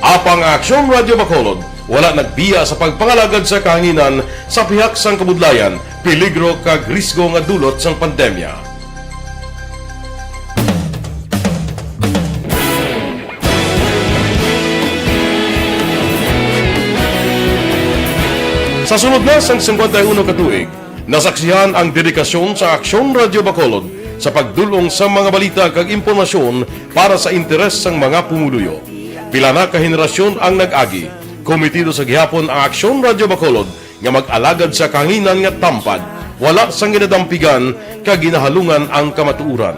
Apang Aksyon Radio Bacolod wala nagbiya sa pagpangalagad sa kahanginan sa pihak sang kabudlayan, peligro kag risgo nga dulot sang pandemya. Sa sunod na sang 51 katuig, nasaksihan ang dedikasyon sa Aksyon Radio Bacolod sa pagdulong sa mga balita kag impormasyon para sa interes sang mga pumuluyo. Pila na ka henerasyon ang nag-agi, komitido sa gihapon ang Aksyon Radio Bacolod nga mag-alagad sa kahanginan nga tampad, wala sang ginadampigan kag ginahalungan ang kamatuuran.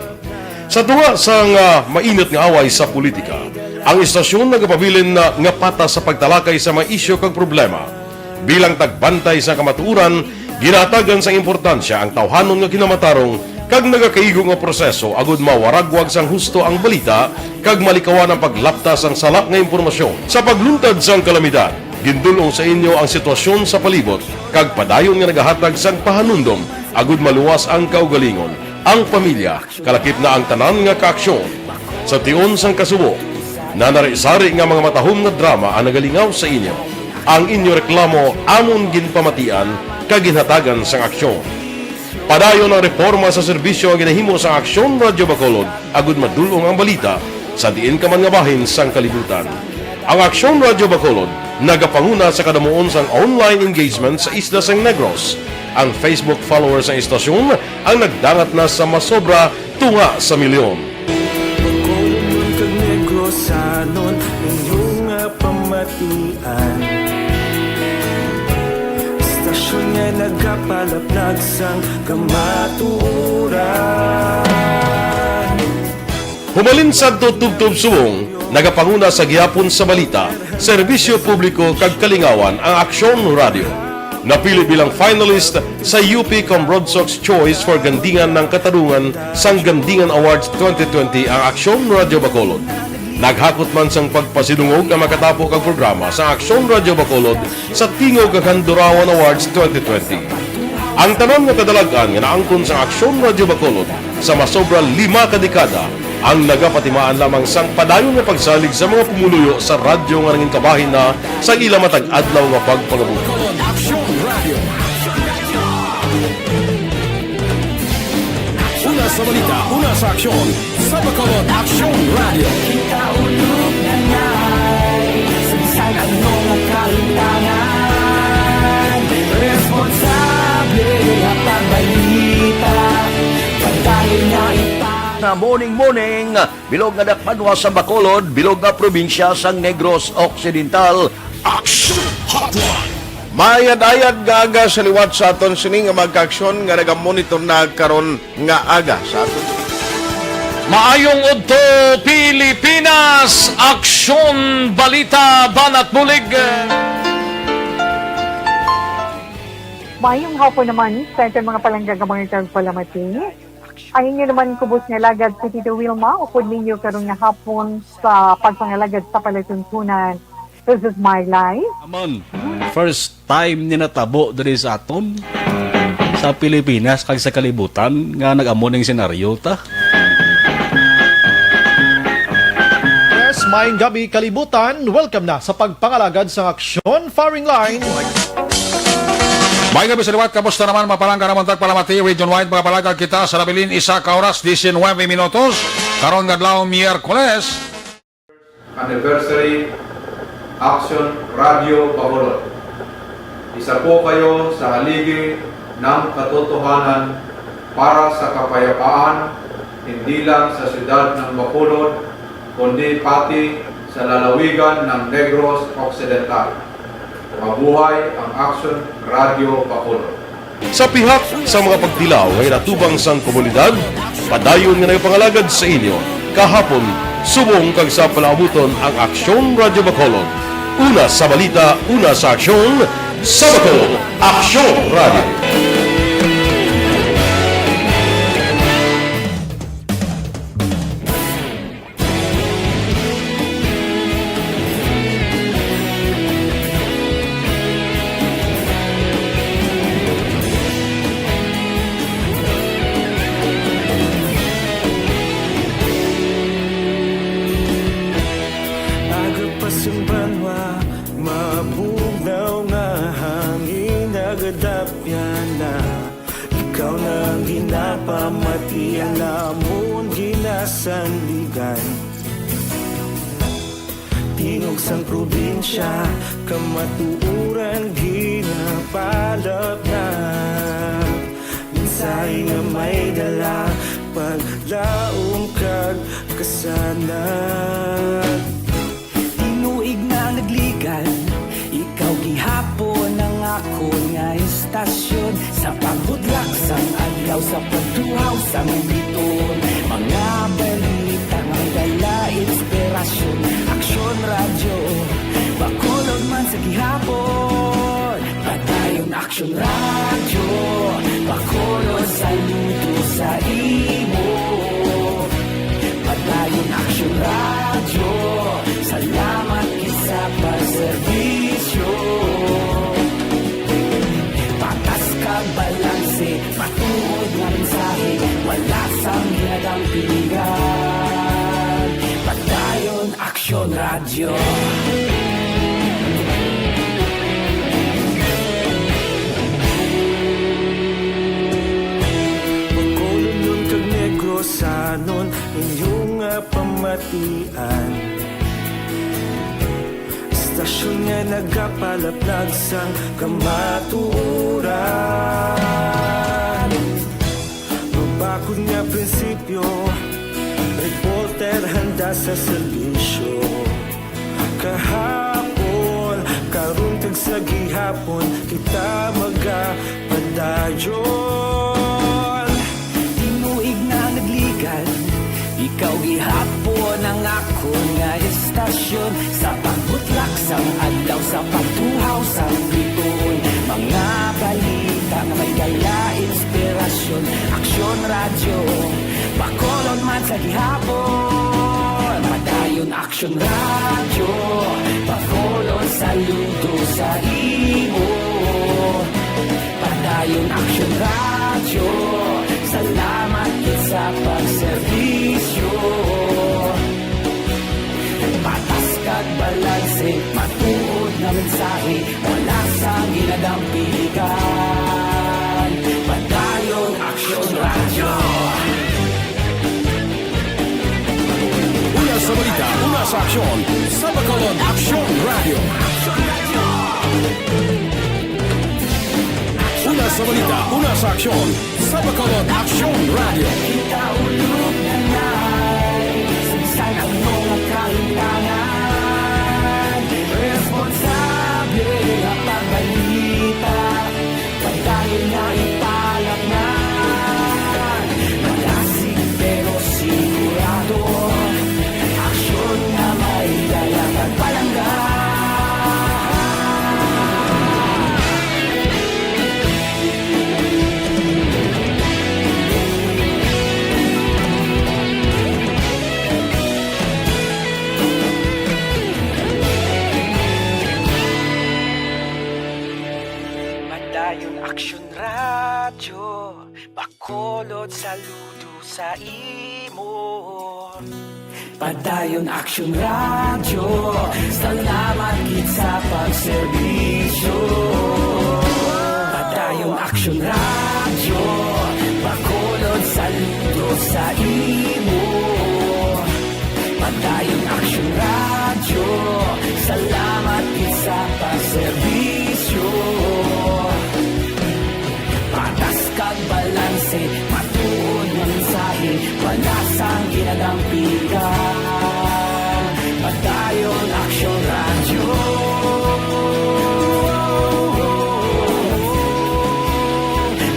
Sa tunga sang mainit nga away sa politika, ang istasyon nagapabilin na nga pata sa pagtalakay sa mga isyu kag problema. Bilang tagbantay sa kamatuuran, ginatagan sa importansya ang tawhanon nga kinamatarong kag nagakaigo nga proseso agud mawaragwag sang husto ang balita kag malikawan ang paglaptas ang salak nga impormasyon. Sa pagluntad sang kalamidad, gindulong sa inyo ang sitwasyon sa palibot kag padayon nga nagahatag sang pahanundom agud maluwas ang kaugalingon, ang pamilya, kalakip na ang tanan nga kaaksyon. Sa tion sang kasubo, nanarisari nga mga matahom nga drama ang nagalingaw sa inyo. Ang inyo reklamo amon ginpamatian kag ginhatagan sang aksyon. Padayon ang reforma sa serbisyo ang ginahimo sa Aksyon Radio Bacolod agud madulong ang balita sa diin ka man nga bahin sang kalibutan. Ang Aksyon Radio Bacolod nagapanguna sa kadamuon sang online engagement sa isla sang Negros. Ang Facebook followers sa istasyon ang nagdangat na sa masobra tunga sa milyon. Bacolod kag Negros sanon inyong pamatian. Istasyon nga nagapalaplag sang kamatuon. Humalin sa tutubtub suwong, nagapanguna sa gihapon sa balita, serbisyo publiko kag kalingawan ang Aksyon Radio. Napili bilang finalist sa UP Broadsox Choice for Gandingan ng Katarungan sang Gandingan Awards 2020 ang Aksyon Radio Bacolod. Naghakot man sang pagpasinungog ang makatapo kang programa sa Aksyon Radio Bacolod sa Tingog kag Handurawan Awards 2020. Ang tanan nga kadalagan nga naangkon sa Aksyon Radio Bacolod sa masobra 5 kadekada ang nagapatimaan lamang sang padayon nga pagsalig sa mga pumuluyo sa radyo nga nangin kabahin na sa ila matag-adlaw nga pagpangabuhi. Una sa balita, una sa aksyon, sa Bacolod Aksyon Radio. Kaulog na ngay, sagsag anong kalintangan, responsable at pagbalita, pagkain na Na morning, bilog nga dakpanwa sa Bacolod, bilog nga probinsya sang Negros Occidental. Action Hotline. Mayad-ayad nga aga sa liwat sa aton sining nga magkaaksyon nga nagamonitor na karon nga aga sa aton. Maayong udto Pilipinas, Aksyon Balita Banat Bulig. Mayong hapon naman sa ito mga palanggagamang itang palamati. Ayun nyo naman kubos nga lagad si Tito Wilma, upod ninyo karong nga hapon sa pagpangalagad sa palatuntunan. This is my life. Amon, first time ni natabo diri sa aton sa Pilipinas kag sa kalibutan nga nag-amo ning senaryo ta. Yes, maayong gabi kalibutan. Welcome na sa pagpangalagad sa Aksyon Firing Line. May gabi sa liwat, kamusta naman mapalangga naman tagpalamati, region-wide mga palagag kita sa Labilin, isa ka oras, 19 minutos, karon nga adlaw Miyerkules. Anniversary Action Radio Bacolod. Isa po kayo sa haligi ng katotohanan para sa kapayapaan, hindi lang sa siyudad ng Bacolod, kundi pati sa lalawigan ng Negros Occidental. Mabuhay ang Action Radio Bacolod. Sa pihak sa mga pagdilaw ay natubang sang komunidad, padayon nga nagpangalagad sa inyo. Kahapon, subong kag sa palaabuton ang Aksyon Radio Bacolod. Una sa balita, una sa aksyon, sa Bacolod, Aksyon Radio. Tingog sang probinsya, kamatuuran ginapalap na. Minsay nga may dala, paglaom kag kasanat. Tinuig na nagligan, ikaw gihapon ang ako nga istasyon. Sa pagbudlak sang adlaw, sa pagtuhaw sang biton. Mga balita nga dala inspirasyon. Aksyon Radio, Bacolod man sa gihapon. Padayon Aksyon Radio, Bacolod saludo sa imo. Padayon Aksyon Radio, salamat isa pa serbisyo. Patas kag balanse, patuod nga mensahe, wala sang ginadang pilihan. Padayon Aksyon Radio. Bacolod nun kag Negros anon inyong pamatian. Istasyon nga nagapalaplag sang kamatuuran. Mabakod nga prinsipyo, reporter handa sa serbisyo. Kahapon, karon kag sa gihapon, kita magapadayon. Tinuig na nagligan, ikaw ihapon ang ako nga istasyon sa pagbutlak sang adlaw sa pagtuhaw sang bituon mga balita nga may dala inspirasyon aksyon radyo Bacolod man sa gihapon padayon aksyon radyo Bacolod saludo sa imo padayon aksyon radyo salamat sa pagserbisyo patas kag balanse matuod na mensahe wala sang ginadampigan padayon aksyon radyo Una sa balita, una sa aksyon, sa Bacolod Aksyon Radio. Una sa balita, una sa aksyon, sa Bacolod Aksyon Radio. kita ulog na nai sagsay ang mga kalintangan responsable at pagbalita pagdayon na ipalak na malasig pero sigurado aksyon na may dalang at palangga Madayon aksyon radyo Bacolod saludo sa imo Padayon aksyon radyo salamat gid sa pagserbisyo Padayon aksyon radyo Bacolod saludo sa imo Padayon aksyon radyo salamat gid sa pagserbisyo patas kag balanse matuod ng mensahe wala sang ginadampigan padayon aksyon radyo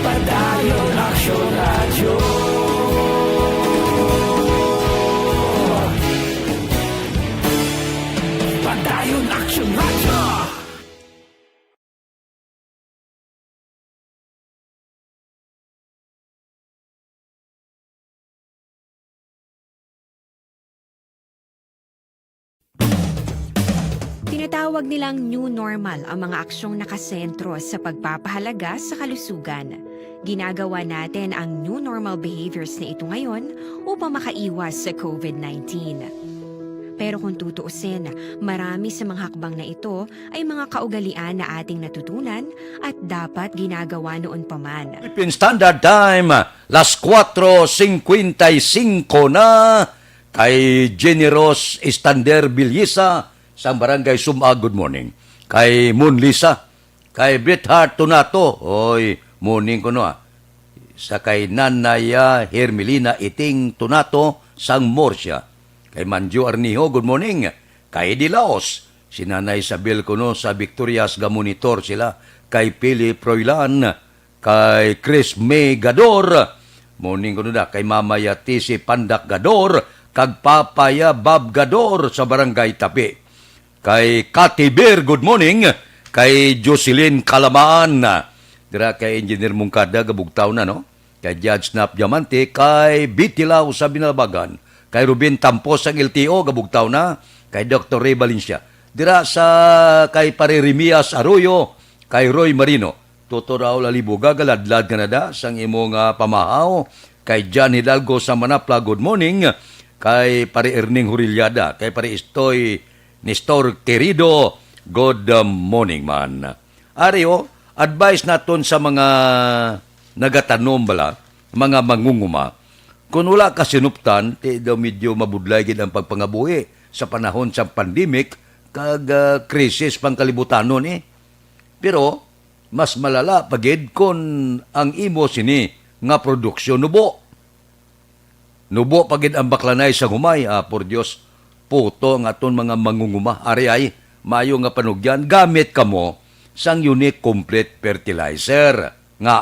padayon aksyon radyo padayon aksyon radyo Tinatawag nilang new normal ang mga aksyong nakasentro sa pagpapahalaga sa kalusugan. Ginagawa natin ang new normal behaviors na ito ngayon upang makaiwas sa COVID-19. Pero kung tutuusin, marami sa mga hakbang na ito ay mga kaugalian na ating natutunan at dapat ginagawa noon pa man. Philippine Standard Time, las 4:55 na kay Generos Estander Bilyesa sa Barangay Sumag, good morning. Kay Moon Lisa, kay Bret Tunato, oy, morning ko no sa kay Nanaya Hermelina Iting Tunato, sang Morsya. Kay Manjo Arniho, good morning. Kay Dilaos, si Nanay Isabel Kuno sa Victorias Gamonitor sila. Kay Philip Roylan, kay Chris May Gador, morning ko na. Kay Mama Yati si Pandak Gador, kag Papaya Bob Gador sa Barangay Tapi. Kay Cathy Bear, good morning. Kay Jocelyn Kalamaan, dira kay Engineer Mungkada, gabugtaw na, no? Kay Judge Snap Diamante, kay Bitilaw sa Binalbagan, kay Ruben Tampos ang LTO, gabugtaw na, kay Dr. Ray Valencia. Dira sa kay Pare Remias Arroyo, kay Roy Marino. Tutoraw lalibo gagaladlad Canada sang imong pamahaw. Kay John Hidalgo sa Manapla, good morning. Kay Pare Erning Hurilyada, kay Pare Istoy Nestor Querido, good morning man. Ario, advice naton sa mga nagatanom bala, mga mangunguma, kung wala ka sinuptan, daw medyo mabudlay gid ang pagpangabuhi sa panahon sa pandemic kag krisis pangkalibutanon Pero mas malala pagid kung ang imo sini nga produksyon nubo. Nubo pagid ang baklanay sa humay, por Dios, puto nga aton mga mangunguma. Ari ay mayo nga panugyan, gamit kamo sang unique complete fertilizer. Nga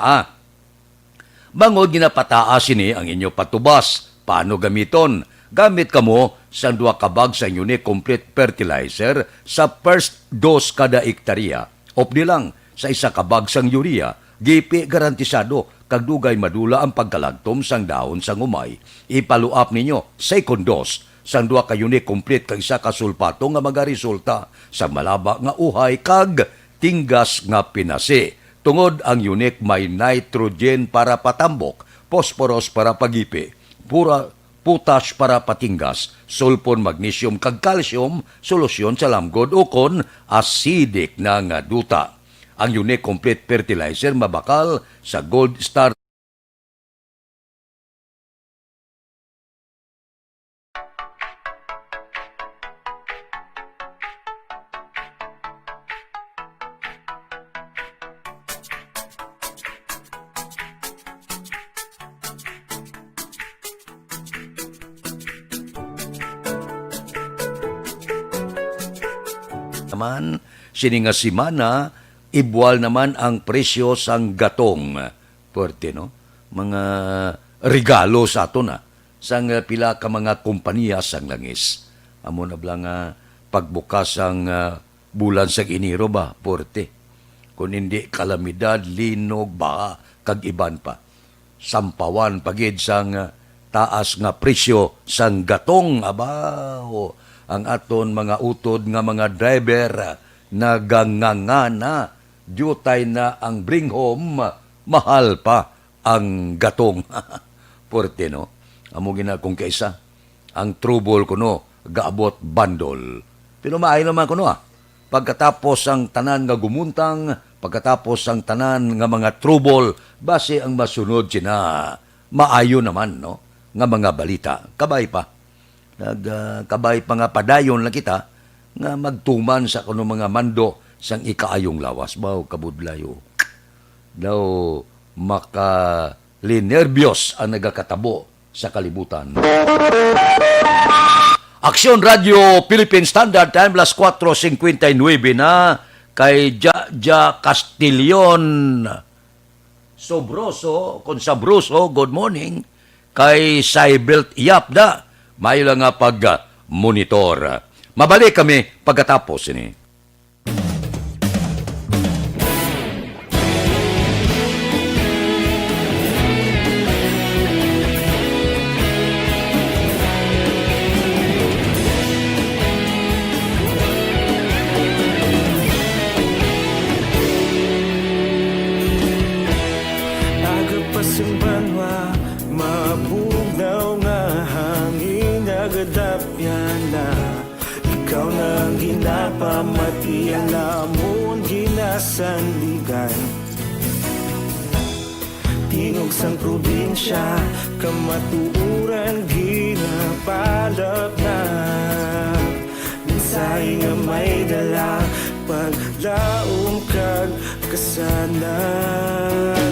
Bangod ginapataas ini ang inyo patubas. Paano gamiton? Gamit kamo sa 2 ka bag sa Unique Complete Fertilizer sa first dose kada ektarya. Opdi lang sa 1 ka bag sang urea, gipi garantisado kag dugay madula ang pagkalagtom sang dahon sang umay. Ipaluap ninyo second dose sang 2 ka Unique Complete kag 1 ka sulfato nga magaresulta sa malaba nga uhay kag tinggas nga pinasi. Tungod ang Unique may nitrogen para patambok, phosphorus para pagipi, potash para patinggas, sulfon, magnesium kag calcium, solusyon sa lamgod o kon acidic na nga duta. Ang Unique Complete Fertilizer mabakal sa Gold Star naman, sininga simana, ibwal naman ang presyo sang gatong. Puwerte, no? Mga regalo sa ato na. Sang pila ka mga kompanya sang langis. Amo na blang pagbukas ang bulan sa Enero ba? Puwerte. Kung hindi kalamidad, linog, ba, kag iban pa. Sampawan pagid sang taas nga presyo sang gatong. Abaho. Ang aton mga utod nga mga driver nagangangana, dutay na ang bring home, mahal pa ang gatong. Porte, no? Amo gina kung kaisa, ang trouble ko no, gaabot bandol. Pero maayo naman ko no, pagkatapos ang tanan nga gumuntang, pagkatapos ang tanan nga mga trouble, base ang masunod sina, maayo naman, no? Nga mga balita, kabay pa. Kabay pa nga padayon lang kita nga magtuman sa kuno mga mando sang ikaayong lawas. Baw, kabudlayo. Daw makalinerbiyos ang nagakatabo sa kalibutan. Aksyon Radio Philippine Standard Time, las 4:59 na kay Jaja Castillon Sobroso, Consabroso, good morning. Kay Saibelt Yapda, may lang nga pag-monitor. Mabalik kami pagkatapos ini. Agapasumbanwa, mabugnaw nga hangin agadapyan na. Ikaw na ang ginapamatian namon ginasandigan. Tingog sang probinsya, kamatuuran ginapalap na. Minsay nga may dala, paglaom kag kasanat.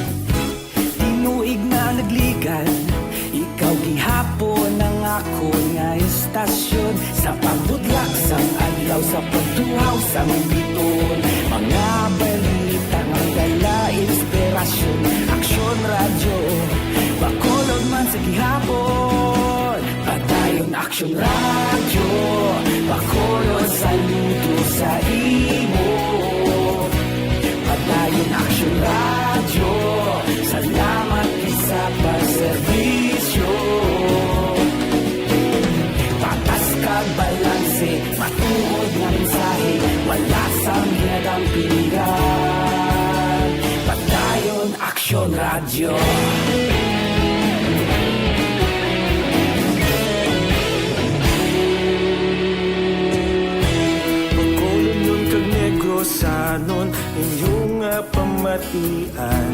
Tinuig na nagligan, ikaw gihapon ang ako nga istasyon. Sa pagbudlak sang adlaw, sa pagtuhaw sang biton. Mga balita nga dala inspirasyon. Aksyon radyo, bakolod man sa gihapon. Padayon aksyon radyo, bakolod saludo sa imo. Padayon aksyon radyo, salamat sa pagserbisyo. Patas kag balanse, matuod nga mensahe, wala sang hinadang pilihan. Padayon aksyon radyo. Pagkulong nun kag negrosanon, inyong pamatian.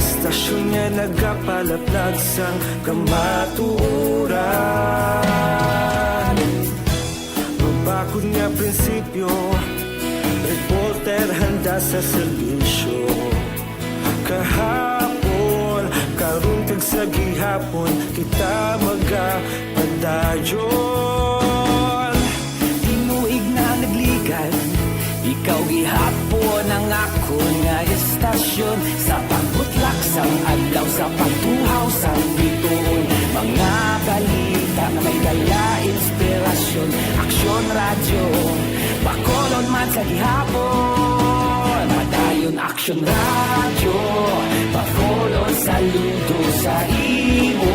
Stasyon niya nagapalaplag sang kamatuuran. Mabakod nga prinsipyo, reporter handa sa serbisyo. Kahapon, karun kag sa gihapon, kita magapadayon. Tinuig na nagligan, ikaw gihapon ang ako nga istasyon. Sa pagbutlak sang adlaw, sa pagtuhaw sang biton. Mga Padayon Aksyon Radyo Bacolod man sa gihapon Padayon Aksyon Radyo Bacolod saludo sa imo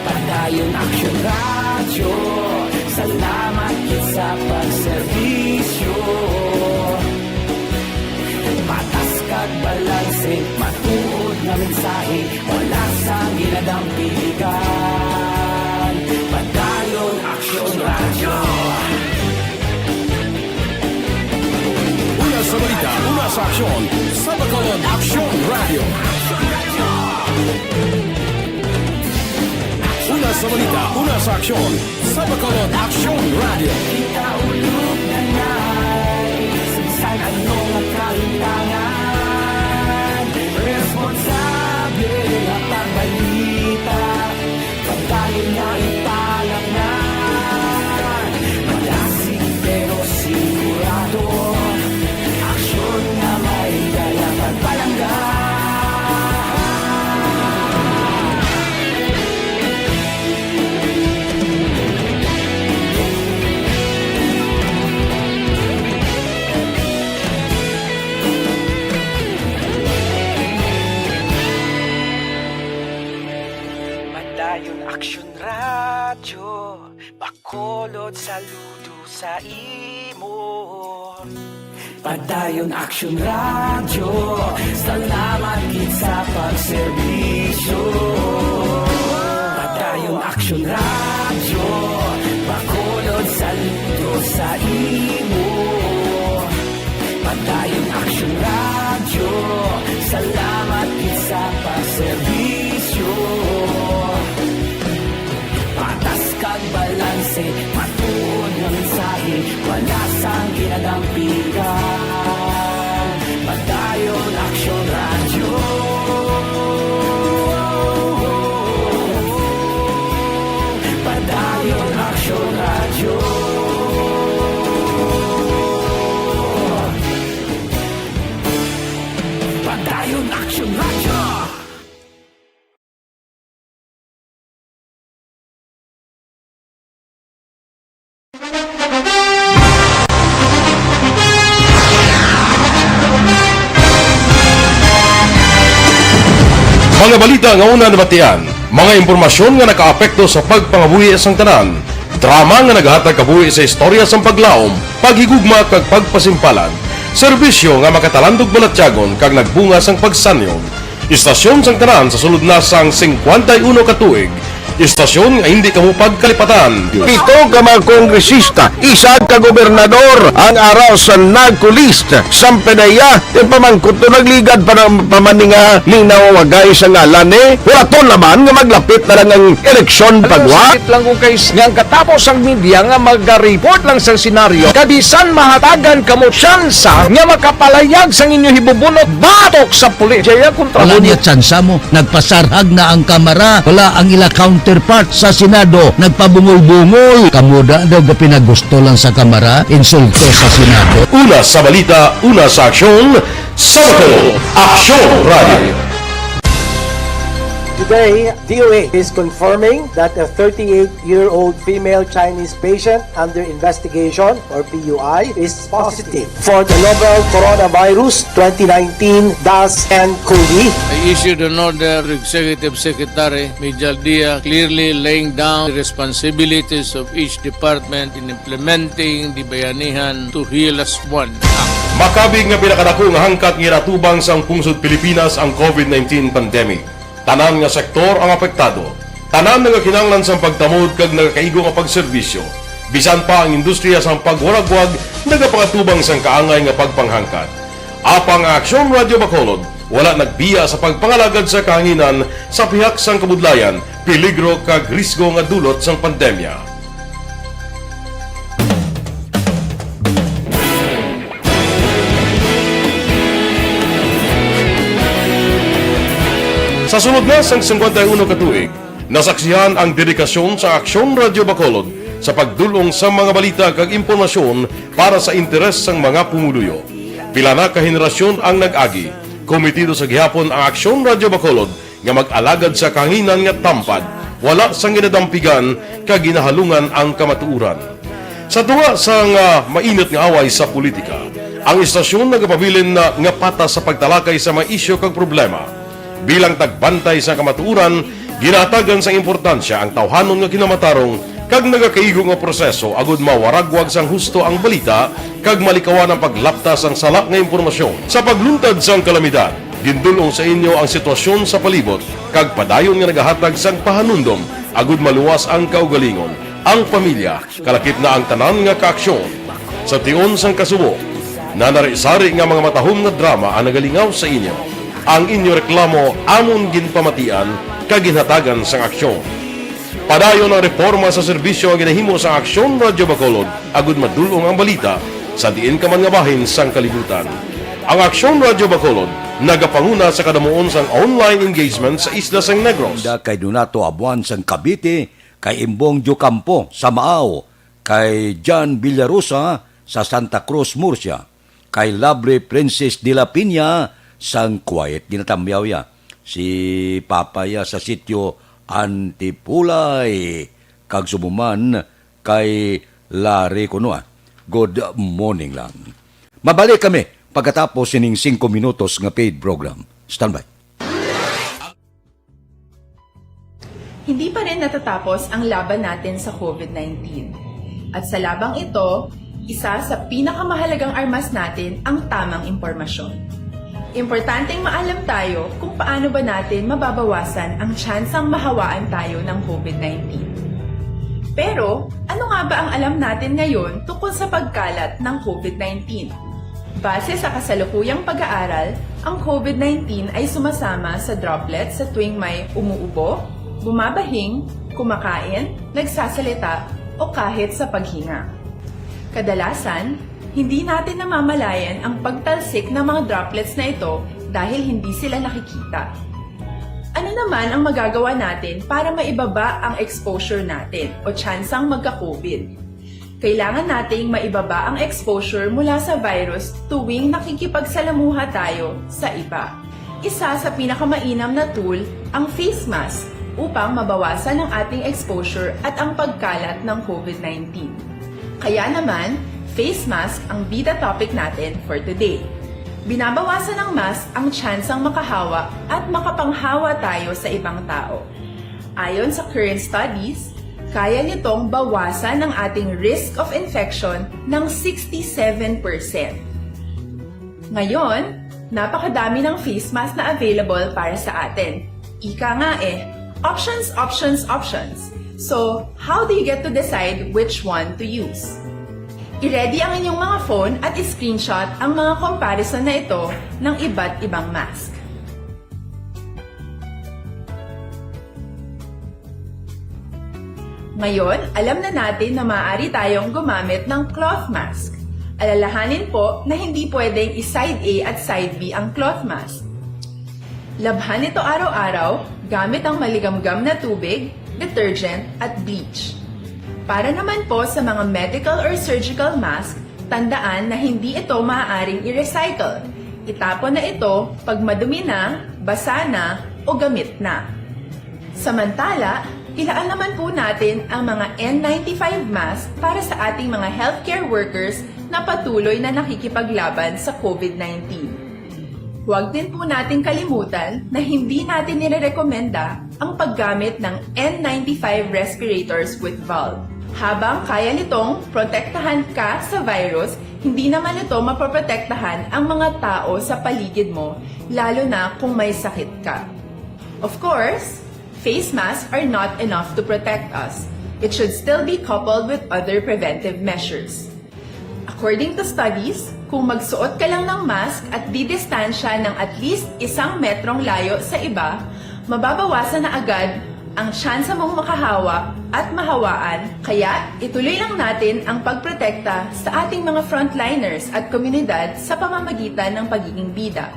Padayon Aksyon Radyo Salamat gid sa pagserbisyo Patas kag balanse matuod nga mensahe wala sa ginadampigan Padayon Aksyon Radyo Una sa balita, una sa aksyon, sa Bacolod Aksyon Radio. Una sa balita, una sa aksyon, sa Bacolod Aksyon Radio. Kita ulog na na'y Sinsan anong nagkalintangan Responsable at pagbalita Pagdayon na ipalang na Malasig pero sigurado Aksyon na may dala pagpalangga Padayon Aksyon Radyo Bacolod saludo sa imo Padayon Aksyon Radyo Salamat gid sa pagserbisyo Padayon Aksyon Radyo Bacolod saludo sa imo Padayon Aksyon Radyo Salamat gid sa pagserbisyo Patas kag balanse matuod nga mensahe wala sang ginadampigan Padayon Aksyon Radyo Padayon Aksyon Radyo Padayon Aksyon Radyo Mga balita nga una nabatian, mga impormasyon nga nakaapekto sa pagpangabuhi sang tanan, drama nga naghatag kabuhi sa istorya sang paglaom, paghigugma kag pagpasimpalan, serbisyo nga makatalandog balatyagon kag nagbunga sang pagsanyon, istasyon sang tanan sa sulod na sang 51 ka tuig, istasyon nga hindi kamo pagkalipatan. Pito ka mga kongresista, isa ka gobernador ang araw sa nagkulist sa pedaya yung pamangkot to nagligad para pamaninga linaw wagay sa ngalan wala to naman nga maglapit na lang ang eleksyon pagwa. Sakit lang kung kayo nga katapos ang media nga mag-report lang sa senaryo kabisan mahatagan kamo tsansa nga makapalayag sa inyo hibubunot batok sa pulis. Jaya kontra Wala niya tsansa mo, nagpasarhag na ang kamera, wala ang ila counterpart sa Senado, nagpabungol-bungol. Kamuda daw ga pinagusto lang sa kamera, insulto sa Senado. Una sa balita, una sa aksyon, sa Bacolod Aksyon Radio. Today, DOA is confirming that a 38-year-old female Chinese patient under investigation, or PUI, is positive for the novel coronavirus 2019-nCoV. I issued an order to Executive Secretary Major Dia clearly laying down the responsibilities of each department in implementing the Bayanihan to Heal as One Act. Makabig nga pinakadako nga hangkat nga iratubang sang pungsod Pilipinas ang COVID-19 pandemic. Tanan nga sektor ang apektado. Tanan nga kinahanglan sang pagtamod kag nagakaigo nga pagserbisyo. Bisan pa ang industriya sang pagwaragwag nagapangatubang sang kaangay nga pagpanghangkat. Apang Aksyon Radio Bacolod wala nagbiya sa pagpangalagad sa kahanginan sa pihak sang kabudlayan, peligro kag risgo nga dulot sang pandemya. Sa sunod na sang 51 ka tuig, nasaksihan ang dedikasyon sa Aksyon Radio Bacolod sa pagdulong sa mga balita kag impormasyon para sa interes sang mga pumuluyo. Pila na ka henerasyon ang nag-agi, komitido sa gihapon ang Aksyon Radio Bacolod nga mag-alagad sa kahanginan nga tampad, wala sang ginadampigan kag ginahalungan ang kamatuuran. Sa tuwa sa mainit nga away sa politika, ang istasyon nagapabilin na nga pata sa pagtalakay sa mga isyu kag problema. Bilang tagbantay sa kamatuuran, ginatagan sa importansya ang tawhanon nga kinamatarong kag nagakaigo nga proseso agud mawaragwag sang husto ang balita kag malikawan ang paglaptas ang salak nga impormasyon. Sa pagluntad sang kalamidad, gindulong sa inyo ang sitwasyon sa palibot kag padayon nga nagahatag sang pahanundom agud maluwas ang kaugalingon, ang pamilya, kalakip na ang tanan nga kaaksyon. Sa tion sang kasubo, nanari-sari nga mga matahom nga drama ang nagalingaw sa inyo. Ang inyo reklamo amon ginpamatian kag ginhatagan sang aksyon. Padayon ang reforma sa serbisyo ang ginahimo sa Aksyon Radio Bacolod agud madulong ang balita sa diin ka man nga bahin sang kalibutan. Ang Aksyon Radio Bacolod nagapanguna sa kadamuon sang online engagement sa Isla San Negros. Kay Donato Abuan sang Cavite, kay Imbong Jocampo sa Maao, kay John Villarosa sa Santa Cruz, Murcia, kay Labre Princess de la Piña sang Kuwait, Ginatamyaw si Papaya sa sitio Antipulay, kag sumuman kay Larry Kunua. Good morning lang. Mabalik kami pagkatapos sining 5 minutos nga paid program. Standby. Hindi pa rin natatapos ang laban natin sa COVID-19. At sa labang ito, isa sa pinakamahalagang armas natin ang tamang impormasyon. Importanteng maalam tayo kung paano ba natin mababawasan ang tsansang mahawaan tayo ng COVID-19. Pero, ano nga ba ang alam natin ngayon tungkol sa pagkalat ng COVID-19? Base sa kasalukuyang pag-aaral, ang COVID-19 ay sumasama sa droplets sa tuwing may umuubo, bumabahing, kumakain, nagsasalita, o kahit sa paghinga. Kadalasan, hindi natin namamalayan ang pagtalsik ng mga droplets na ito dahil hindi sila nakikita. Ano naman ang magagawa natin para maibaba ang exposure natin o tsansang magka-COVID? Kailangan nating maibaba ang exposure mula sa virus tuwing nakikipagsalamuha tayo sa iba. Isa sa pinakamainam na tool ang face mask upang mabawasan ang ating exposure at ang pagkalat ng COVID-19. Kaya naman, face mask ang bida topic natin for today. Binabawasan ng mask ang tsansang makahawa at makapanghawa tayo sa ibang tao. Ayon sa current studies, kaya nitong bawasan ang ating risk of infection ng 67%. Ngayon, napakadami ng face mask na available para sa atin. Ika nga options, options, options. So, how do you get to decide which one to use? I-ready ang inyong mga phone at i-screenshot ang mga comparison na ito ng iba't ibang mask. Ngayon, alam na natin na maaari tayong gumamit ng cloth mask. Alalahanin po na hindi pwedeng i-side A at side B ang cloth mask. Labhan ito araw-araw gamit ang maligamgam na tubig, detergent at bleach. Para naman po sa mga medical or surgical mask, tandaan na hindi ito maaaring i-recycle. Itapon na ito pag madumi na, basa na, o gamit na. Samantala, ilaan naman po natin ang mga N95 mask para sa ating mga healthcare workers na patuloy na nakikipaglaban sa COVID-19. Huwag din po natin kalimutan na hindi natin nirerekomenda ang paggamit ng N95 respirators with valve. Habang kaya nitong protektahan ka sa virus, hindi naman ito mapoprotektahan ang mga tao sa paligid mo, lalo na kung may sakit ka. Of course, face masks are not enough to protect us. It should still be coupled with other preventive measures. According to studies, kung magsuot ka lang ng mask at didistansya ng at least 1 metrong layo sa iba, mababawasan na agad ang tsansa mong makahawa at mahawaan, kaya ituloy lang natin ang pagprotekta sa ating mga frontliners at komunidad sa pamamagitan ng pagiging bida.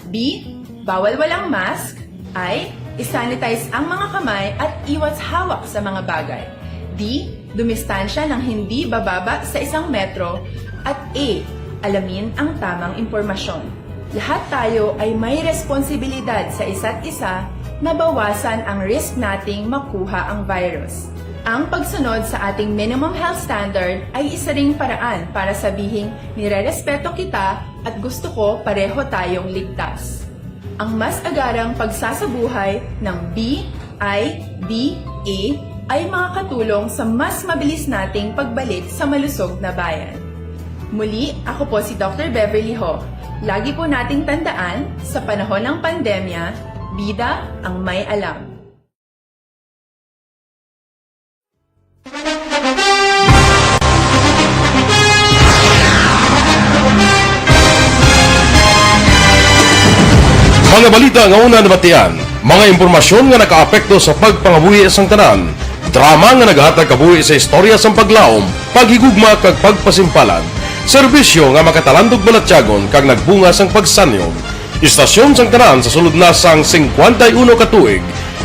B. Bawal walang mask. I. Isanitize ang mga kamay at iwas hawak sa mga bagay. D. Dumistansya ng hindi bababa sa 1 metro. At A. Alamin ang tamang impormasyon. Lahat tayo ay may responsibilidad sa isa't isa mabawasan ang risk nating makuha ang virus. Ang pagsunod sa ating minimum health standard ay isa ring paraan para sabihing nirerespeto kita at gusto ko pareho tayong ligtas. Ang mas agarang pagsasabuhay ng BIDA ay makakatulong sa mas mabilis nating pagbalik sa malusog na bayan. Muli, ako po si Dr. Beverly Ho. Lagi po nating tandaan, sa panahon ng pandemya, bida ang may alam. Mga balita nga una nabatian, mga impormasyon nga nakaapekto sa pagpangabuhi sang tanan, drama nga naghatag kabuhi sa istorya sang paglaom, paghigugma kag pagpasimpalan, serbisyo nga makatalandog balatyagon kag nagbunga sang pagsanyon, istasyon sang tanan sa sulod na sang 51 ka tuig,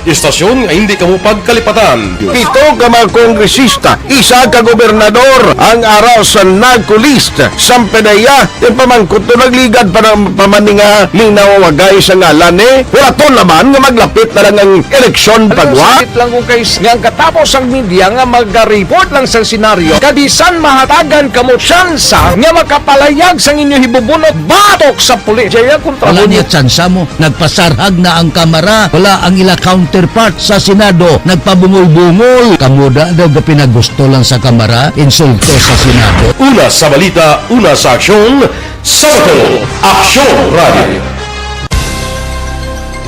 istasyon nga hindi kamo pagkalipatan. Pito ka mga kongresista, isa ka gobernador, ang araw sa nagkulist, sampedaya, yung pamangkot to nagligad para pamaninga ning nawawagay sa ngalan wala to naman nga maglapit na lang ang eleksyon pagwa. Sakit lang kung kayo nga katapos ang media nga mag-report lang sa senaryo, kadisan mahatagan kamo tsansa nga makapalayag sang inyo hibubunot batok sa pulis. Jaya kontra Wala niya tsansa mo, nagpasarhag na ang kamera, wala ang ila counterpart sa Senado, nagpabungol-bungol. Kamuda daw ga pinagusto lang sa kamera, insulto sa Senado. Una sa balita, una sa aksyon, Sabado, Aksyon Radio.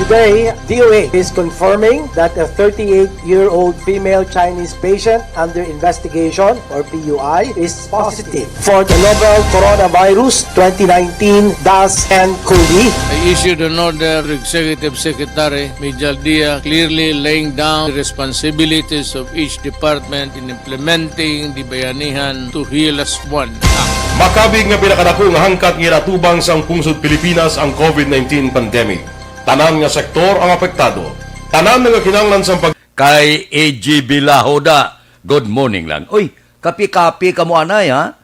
Today, DOA is confirming that a 38-year-old female Chinese patient under investigation, or PUI, is positive for the novel coronavirus 2019-10-CoV. I issued an order to Executive Secretary Major Dia clearly laying down the responsibilities of each department in implementing the Bayanihan to Heal as One Act. Makabig nga pinakadako nga hangkat nga natubang sang pungsod Pilipinas ang COVID-19 pandemic. Tanan nga sektor ang apektado. Tanan nga kinanglan sa pag... Kay A.G. Bilahoda, good morning lang. Uy, kapi-kapi ka mo anay ha?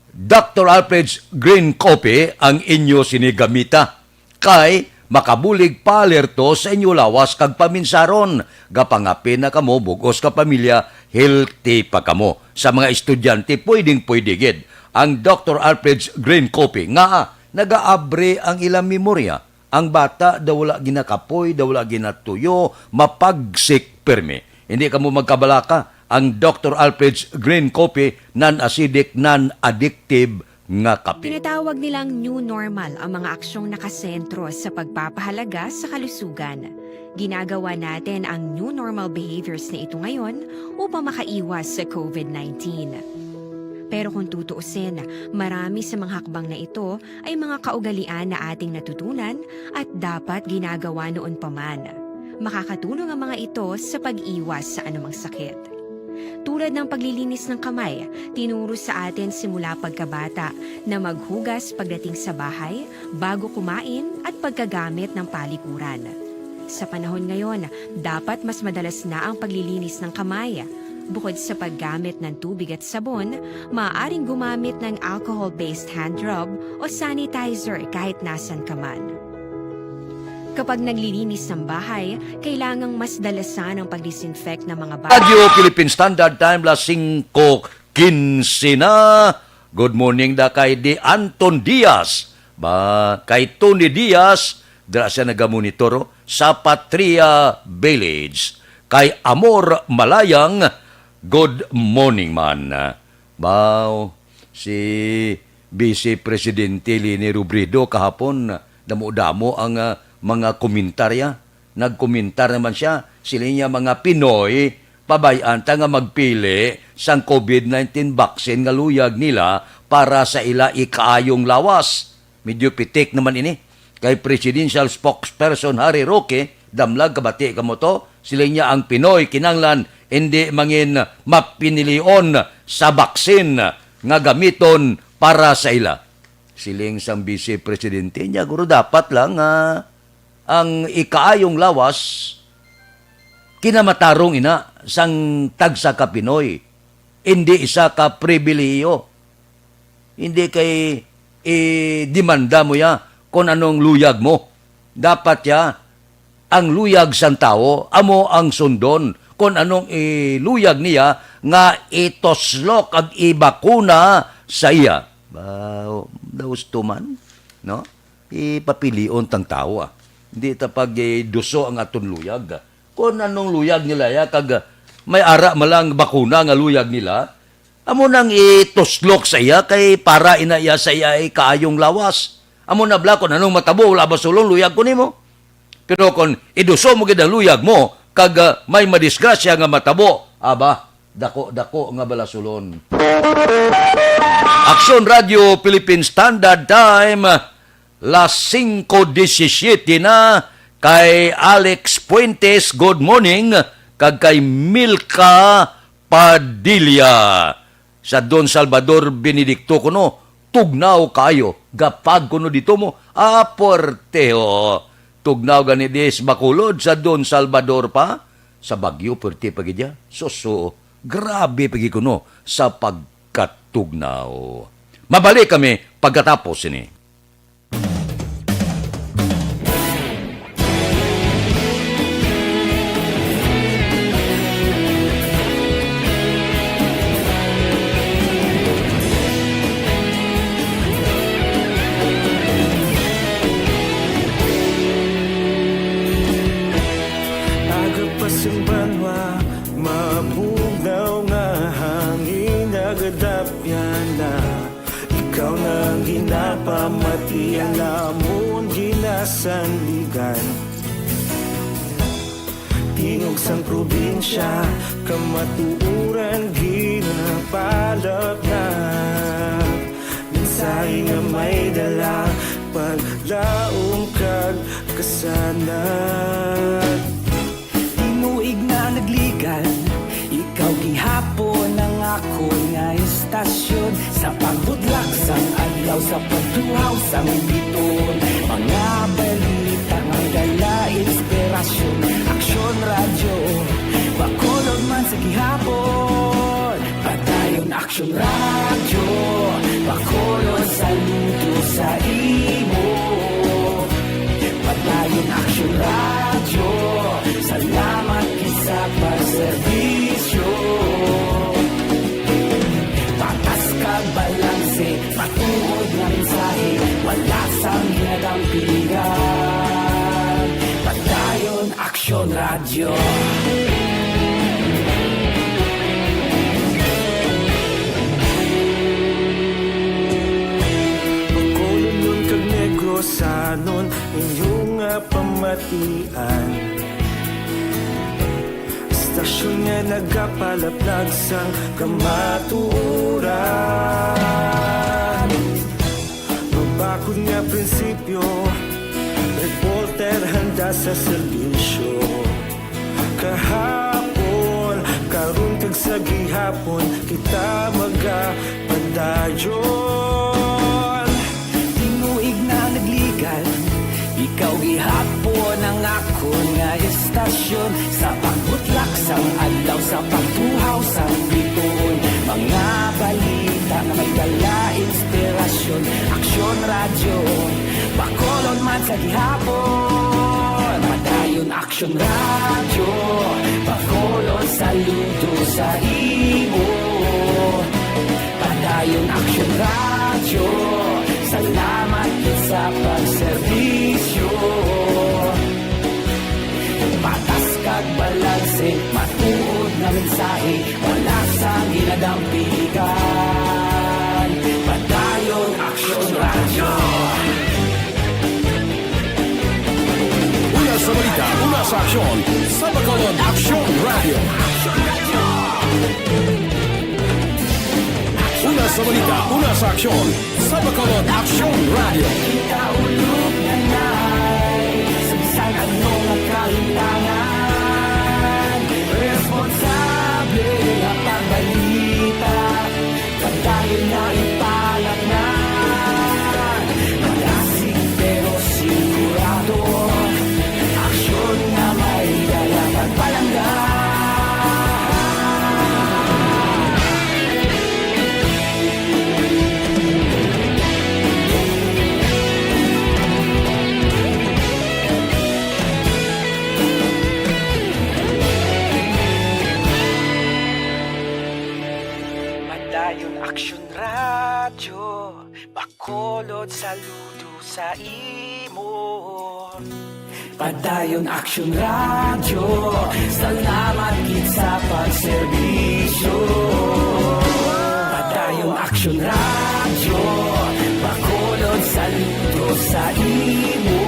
Dr. Alfred's Green Coffee ang inyo sinigamita. Kay makabulig palerto sa inyo lawas kag paminsaron. Gapangapi na kamo, bugos ka pamilya, healthy pa kamo. Sa mga estudyante, pwedeng-pwedegid. Ang Dr. Alfred's Green Coffee nga nagaabre ang ilang memorya. Ang bata daw wala ginakapoy, daw wala ginatuyo, mapagsik perme. Hindi ka mo magkabalaka. Ang Dr. Alfred's Green Coffee, non-acidic, non-addictive nga kape. Tinatawag nilang new normal ang mga aksyong nakasentro sa pagpapahalaga sa kalusugan. Ginagawa natin ang new normal behaviors na ito ngayon upang makaiwas sa COVID-19. Pero kung tutuusin, marami sa mga hakbang na ito ay mga kaugalian na ating natutunan at dapat ginagawa noon pa man. Makakatulong ang mga ito sa pag-iwas sa anumang sakit. Tulad ng paglilinis ng kamay, tinuro sa atin simula pagkabata na maghugas pagdating sa bahay, bago kumain at pagkagamit ng palikuran. Sa panahon ngayon, dapat mas madalas na ang paglilinis ng kamay. Bukod sa paggamit ng tubig at sabon, maaaring gumamit ng alcohol-based hand rub o sanitizer kahit nasan ka man. Kapag naglilinis ng bahay, kailangang mas dalasan ang pag-disinfect ng mga bahay. Radio Philippine Standard Time, las 5:15 na. Good morning da kay Di Anton Diaz. Kay Tony Diaz, dala siya nagamonitoro sa Patria Village. Kay Amor Malayang, good morning man. Si Vice Presidente Leni Robredo kahapon, damo-damo ang mga komentarya. Nagkomentar naman siya, sila niya mga Pinoy, pabayaan ta nga magpili sang COVID-19 vaccine nga luyag nila para sa ila ikaayong lawas. Medyo pitik naman ini. Kay Presidential Spokesperson Harry Roque, damlag kabati ka mo to, sila niya ang Pinoy, kinanglan, hindi mangin mapinilion sa baksin nga gamiton para sa ila. Siling sang Vice Presidente niya, guro dapat lang ang ikaayong lawas kinamatarong ina sang tagsa ka Pinoy. Hindi isa ka pribiliyo. Hindi kay demanda mo ya kung anong luyag mo. Dapat ya ang luyag sang tao, amo ang sundon kung anong iluyag niya nga itoslok ag ibakuna sa iya. Daos tuman, no? Ipapilion tang tao. Hindi tapag duso ang aton luyag. Kung anong luyag nila ya, kag may ara malang bakuna nga luyag nila, amo nang itoslok sa iya kay para inaya sa iya ay kaayong lawas. Amo na bla kung anong matabo, wala ba sulong luyag ko nimo? Pero kung iduso mo gid ang luyag mo, kag may madisgrasya nga matabo, aba, dako nga balasulon. Aksyon Radio Philippine Standard Time, las 5:17 na, kay Alex Puentes, good morning, kag kay Milka Padilla. Sa Don Salvador Benedicto kuno, tugnaw kayo, gapag kuno dito mo, aporteo. Tugnaw gani des Bacolod sa Don Salvador pa, sa Bagyo, perti pagidya. So, grabe pagi kuno sa pagkatugnaw. Mabalik kami pagkatapos ini. Pamatian namon ginasanligan Tingog sang probinsya kamatuuran ginapalap na Mensahe nga may dala paglaong kag kasanat Tinuig na nagligan ikaw gihapon ang ako nga istasyon Sa pagbudlak sang adlaw sa pagduhaw sang biton Mga balita nga dala inspirasyon Aksyon radyo, Bacolod man sa gihapon Padayon aksyon radyo, Bacolod saludo sa imo Padayon aksyon radyo, salamat kisa pagserbisyo Patas kag balanse, matuod nga mensahe Wala sang ginadampiligan Padayon aksyon radyo Bacolod nun kag Negrosanon inyong pamatian Stasyon nga nagapalaplag sang kamatuuran Mabakod nga prinsipyo Reporter handa sa serbisyo Kahapon, karun kag sa gihapon Kita magapadayon Tinuig na nagligan Ikaw gihapon ang ako nga istasyon Sa pagbutlak sang adlaw Sa pagtuhaw sang biton Mga balita na may dala inspirasyon Aksyon radyo Bacolod man sa gihapon Padayon aksyon radyo Bacolod saludo sa imo Padayon aksyon radyo Salamat sa pagserbisyo Patas kag balanse Matuod na mensahe Wala sang ginadampiligan Padayon aksyon radyo Una sa balita, una sa aksyon Sa Bacolod Aksyon Radio Una sa balita, una sa aksyon Sa Bacolod Aksyon Radio Ikaulog na na'y Sabisan anong nakalintangan Responsable ang pagbalita Pagdayon na ipalat na Malasig pero sigurado Aksyon na may dala pagpalanggan saludo sa imo. Padayon Action Radio, salamat gid sa pagserbisyo. Padayon Action Radio, Bacolod saludo sa imo.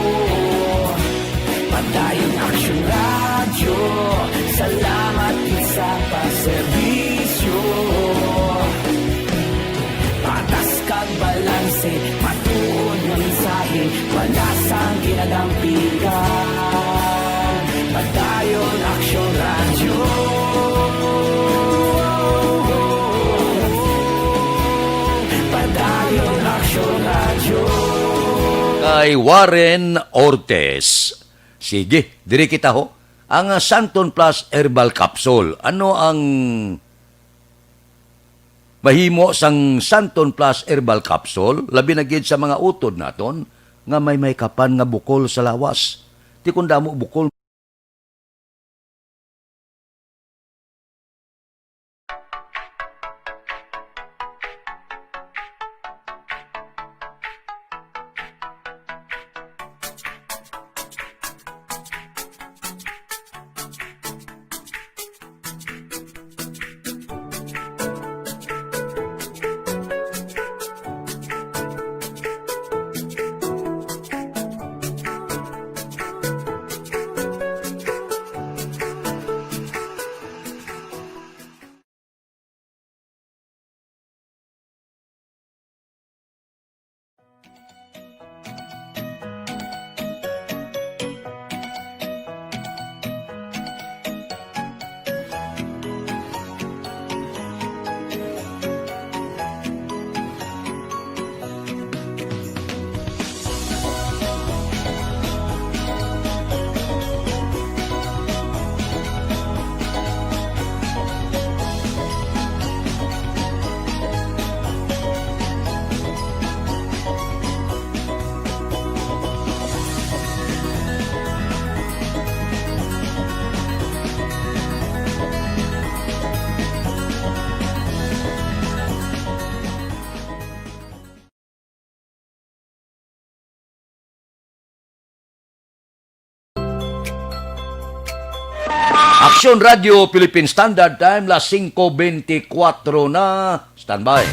Padayon Action Radio, salamat gid sa pagserbisyo. Patas kag balanse, matuod nga mensahe, wala sang ginadampigan. Padayon Action Radio. Padayon Action Radio. Kay Warren Ortiz. Sige, diri kita ho. Ang Santon Plus Herbal Capsule. Ano ang mahimo sang Santon Plus Herbal Capsule? Labi na gid sa mga utod naton nga may kapan nga bukol sa lawas. Ti kun damo bukol Action Radio Philippine Standard Time, las 5:24 na. Standby.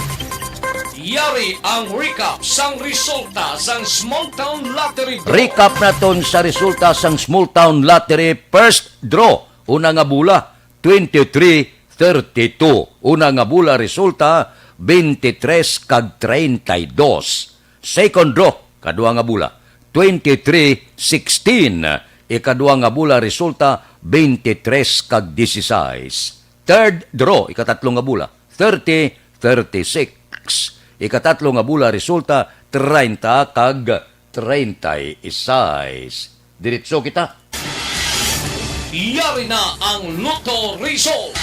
Yari ang recap sang resulta sang Small Town Lottery Draw. Recap naton sa resulta sang Small Town Lottery First Draw. Una nga bula, 23-32. Una nga bula resulta, 23 kag 32. Second draw, kadua nga bula, 23-16. Ikadua nga bula resulta, 23 kag 16. Third draw, ikatatlo nga bula, 30-36. Ikatatlo nga bula resulta, 30 kag 36. Diretso kita. Yari na ang Lotto result.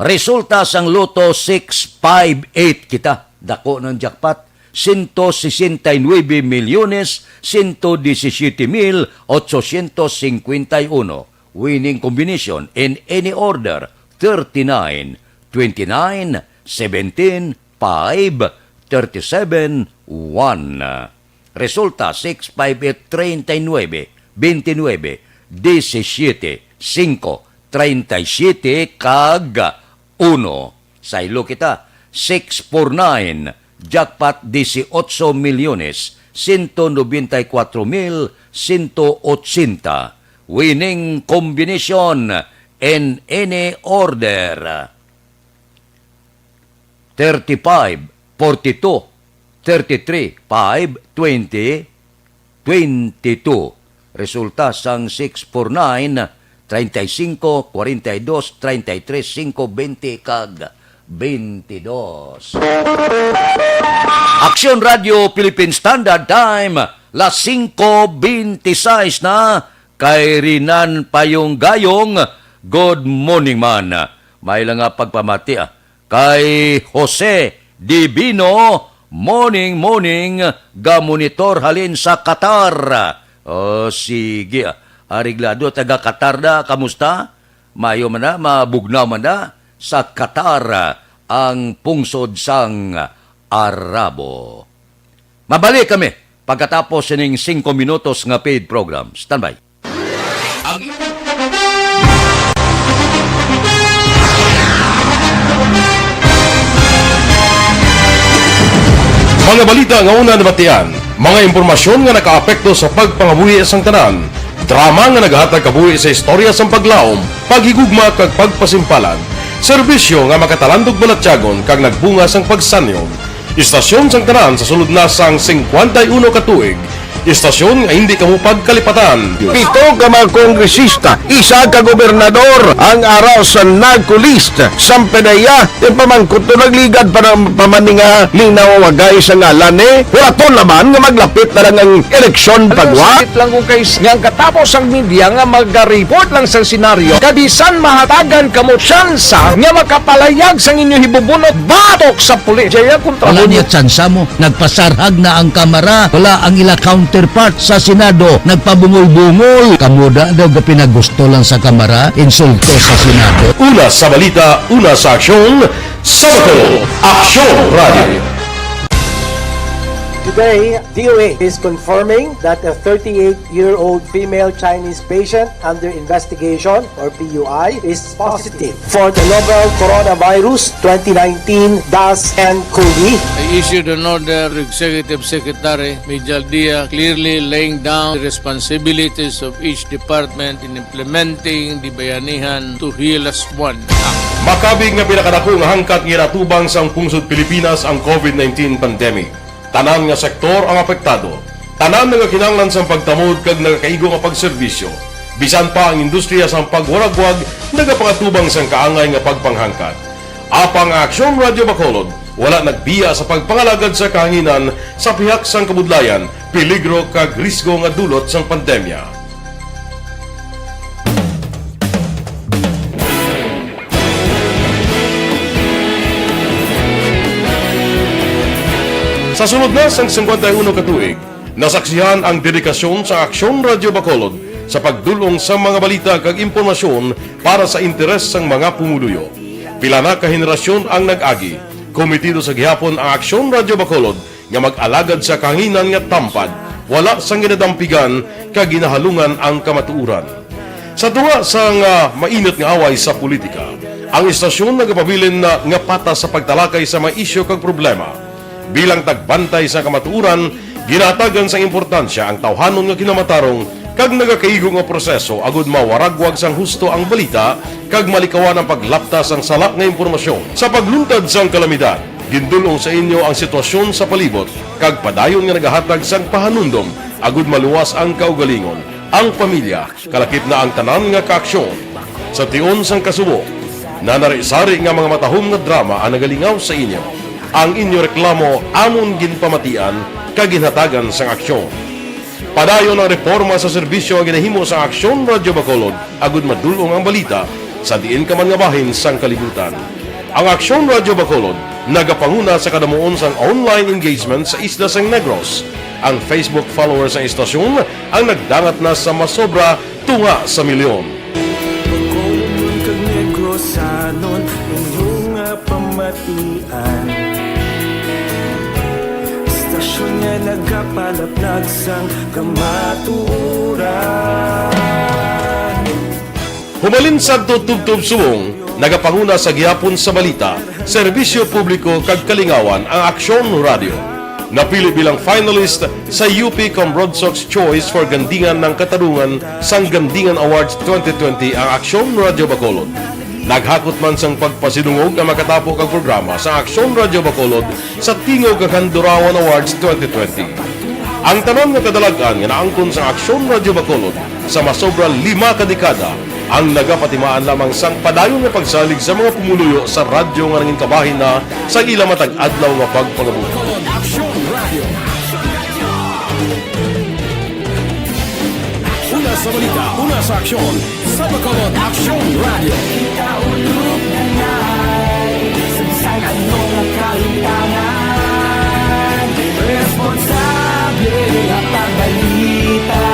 Resulta sang Lotto 658 kita. Dako ng jackpot. 169,117,851. Winning combination in any order, 39, 29, 17, 5, 37, 1. Resulta 658, 39, 29, 17, 5, 37, kag 1. Sa ilo kita, 649, jackpot 18 milyones, 194,180. Winning combination in any order, 35, 42, 33, 5, 20, 22. Resulta sang 649, 35, 42, 33, 5, 20, kag 22. Action Radio Philippine Standard Time, las 5:26 na. Kay Rinan Payong Gayong, good morning man. May lang nga pagpamati Kay Jose Divino, morning, gamonitor halin sa Qatar. O sige, ariglado taga Qatar na, kamusta? Mayo man na, mabugnaw man na sa Qatar ang pungsod sang Arabo. Mabalik kami pagkatapos sining 5 minutos nga paid program. Standby. Mga balita nga una nabatian, mga impormasyon nga nakaapekto sa pagpangabuhi sang tanan, drama nga naghatag kabuhi sa istorya sang paglaom, paghigugma kag pagpasimpalan, serbisyo nga makatalandog balatyagon kag nagbunga sang pagsanyon, istasyon sang tanan sa sulod na sang 51 ka tuig, istasyon nga hindi kamupag kalipatan. 7 ka mga kongresista, 1 ka gobernador ang araw sa nagkulist sa PDEA yung pamangkot to nagligad para pamaninga linawagay sa ngalan wala to naman nga maglapit na lang ang eleksyon pagwa. Sakit lang kung guys nga katapos ang media nga mag-report lang sa senaryo kabisan mahatagan kamo tsansa nga makapalayag sa inyo hibubunot batok sa pulis. Jaya kontra Wala niya tsansa mo. Nagpasarhag na ang kamara. Wala ang ila counterpart sa Senado. Nagpabungol-bungol. Kamuda daw ga pinagusto lang sa kamara. Insulto sa Senado. Una sa balita, una sa aksyon, Sabado, Aksyon Radio. Today, DOA is confirming that a 38-year-old female Chinese patient under investigation, or PUI, is positive for the novel coronavirus 2019-nCoV. I issued an order to Executive Secretary Major Dia clearly laying down the responsibilities of each department in implementing the Bayanihan to Heal as One Act. Makabig nga pinakadako nga hangkat nga natubang sa pungsod Pilipinas ang COVID-19 pandemic. Tanan nga sektor ang apektado. Tanan nga kinahanglan sa pagtamod kag nagakaigo nga pagserbisyo. Bisan pa ang industriya sa pagwaragwag nagapangatubang sang kaangay nga pagpanghangkat. Apang Aksyon Radio Bacolod wala nagbiya sa pagpangalagad sa kahanginan sa pihak sang kabudlayan, peligro kag risgo nga dulot sang pandemya. Sa sunod na sang 51 ka tuig, nasaksihan ang dedikasyon sa Aksyon Radio Bacolod sa pagdulong sa mga balita kag impormasyon para sa interes sang mga pumuluyo. Pila na ka henerasyon ang nag-agi, komitido sa gihapon ang Aksyon Radio Bacolod nga mag-alagad sa kahanginan nga tampad, wala sang ginadampigan kag ginahalungan ang kamatuuran. Sa tunga sang mainit nga away sa politika, ang istasyon nagapabilin na nga patas sa pagtalakay sa mga isyu kag problema. Bilang tagbantay sa kamatuuran, ginatagan sa importansya ang tawhanon nga kinamatarong kag nagakaigo nga proseso agud mawaragwag sang husto ang balita kag malikawan ang paglaptas ang salak nga impormasyon. Sa pagluntad sang kalamidad, gindulong sa inyo ang sitwasyon sa palibot kag padayon nga nagahatag sang pahanundom agud maluwas ang kaugalingon, ang pamilya, kalakip na ang tanan nga kaaksyon. Sa tion sang kasubo, nanari-sari nga mga matahom nga drama ang nagalingaw sa inyo. Ang inyo reklamo amon ginpamatian kag ginhatagan sang aksyon. Padayon ang reforma sa serbisyo ang ginahimo sa Aksyon Radio Bacolod agud madulong ang balita sa diin ka man nga bahin sang kalibutan. Ang Aksyon Radio Bacolod nagapanguna sa kadamuon sang online engagement sa isla sang Negros. Ang Facebook followers ng istasyon ang nagdangat na sa masobra tunga sa milyon. Pagkulong kag Negros anon inyong pamatian. Istasyon nga nagapalaplag sang kamatuuran. Humalin sa tutubtub suwong, nagapanguna sa gihapon sa balita, serbisyo publiko kag kalingawan ang Aksyon Radio. Napili bilang finalist sa UP Comrade Sox Choice for Gandingan ng Katarungan sang Gandingan Awards 2020 ang Aksyon Radio Bacolod. Naghakot man sang pagpasidungog ang makatapo kang programa sa Aksyon Radio Bacolod sa Tingog kag Handurawan Awards 2020. Ang tanon nga kadalagan nga naangkon sa Aksyon Radio Bacolod sa masobra 5 ka dekada ang nagapatimaan lamang sang padayon nga pagsalig sa mga pumuluyo sa radyo nga nangin kabahin na sa ila matag adlaw nga pagpangabuhi. Una sa balita, una sa aksyon, sa Bacolod Aksyon Radio. Ikaulog na na'y sansang anong nakahitangan. Responsable at pagbalita,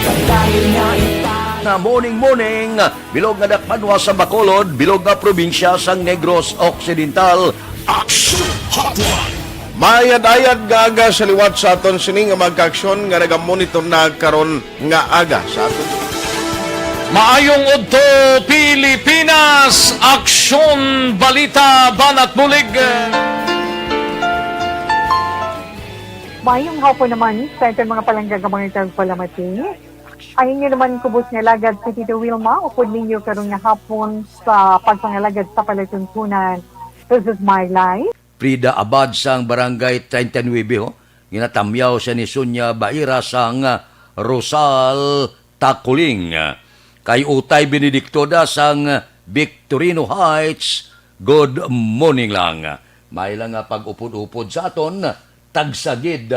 kagdahil na Na morning, bilog nga dakpanwa sa Bacolod, bilog nga probinsya sang Negros Occidental. Action Hotline. Mayad-ayad nga aga sa liwat sa aton sini nga magka-aksyon nga nagamonitor na karon nga aga sa aton. Maayong udto Pilipinas, aksyon, balita, banat bulig. Mayong hapon naman sa itong mga palanggagamang palamati. Ang inyo naman kubos nga lagad sa Tito Wilma, upod ninyo karon nga hapon sa pagpangalagad sa palatuntunan. This is my life. Frida Abad sang Barangay 39, ginatamyaw siya ni Sunya Baira sang Rosal Takuling. Kay Utay Benedicto da sang Victorino Heights, good morning lang. May lang nga pag-upod-upod sa aton, tagsagid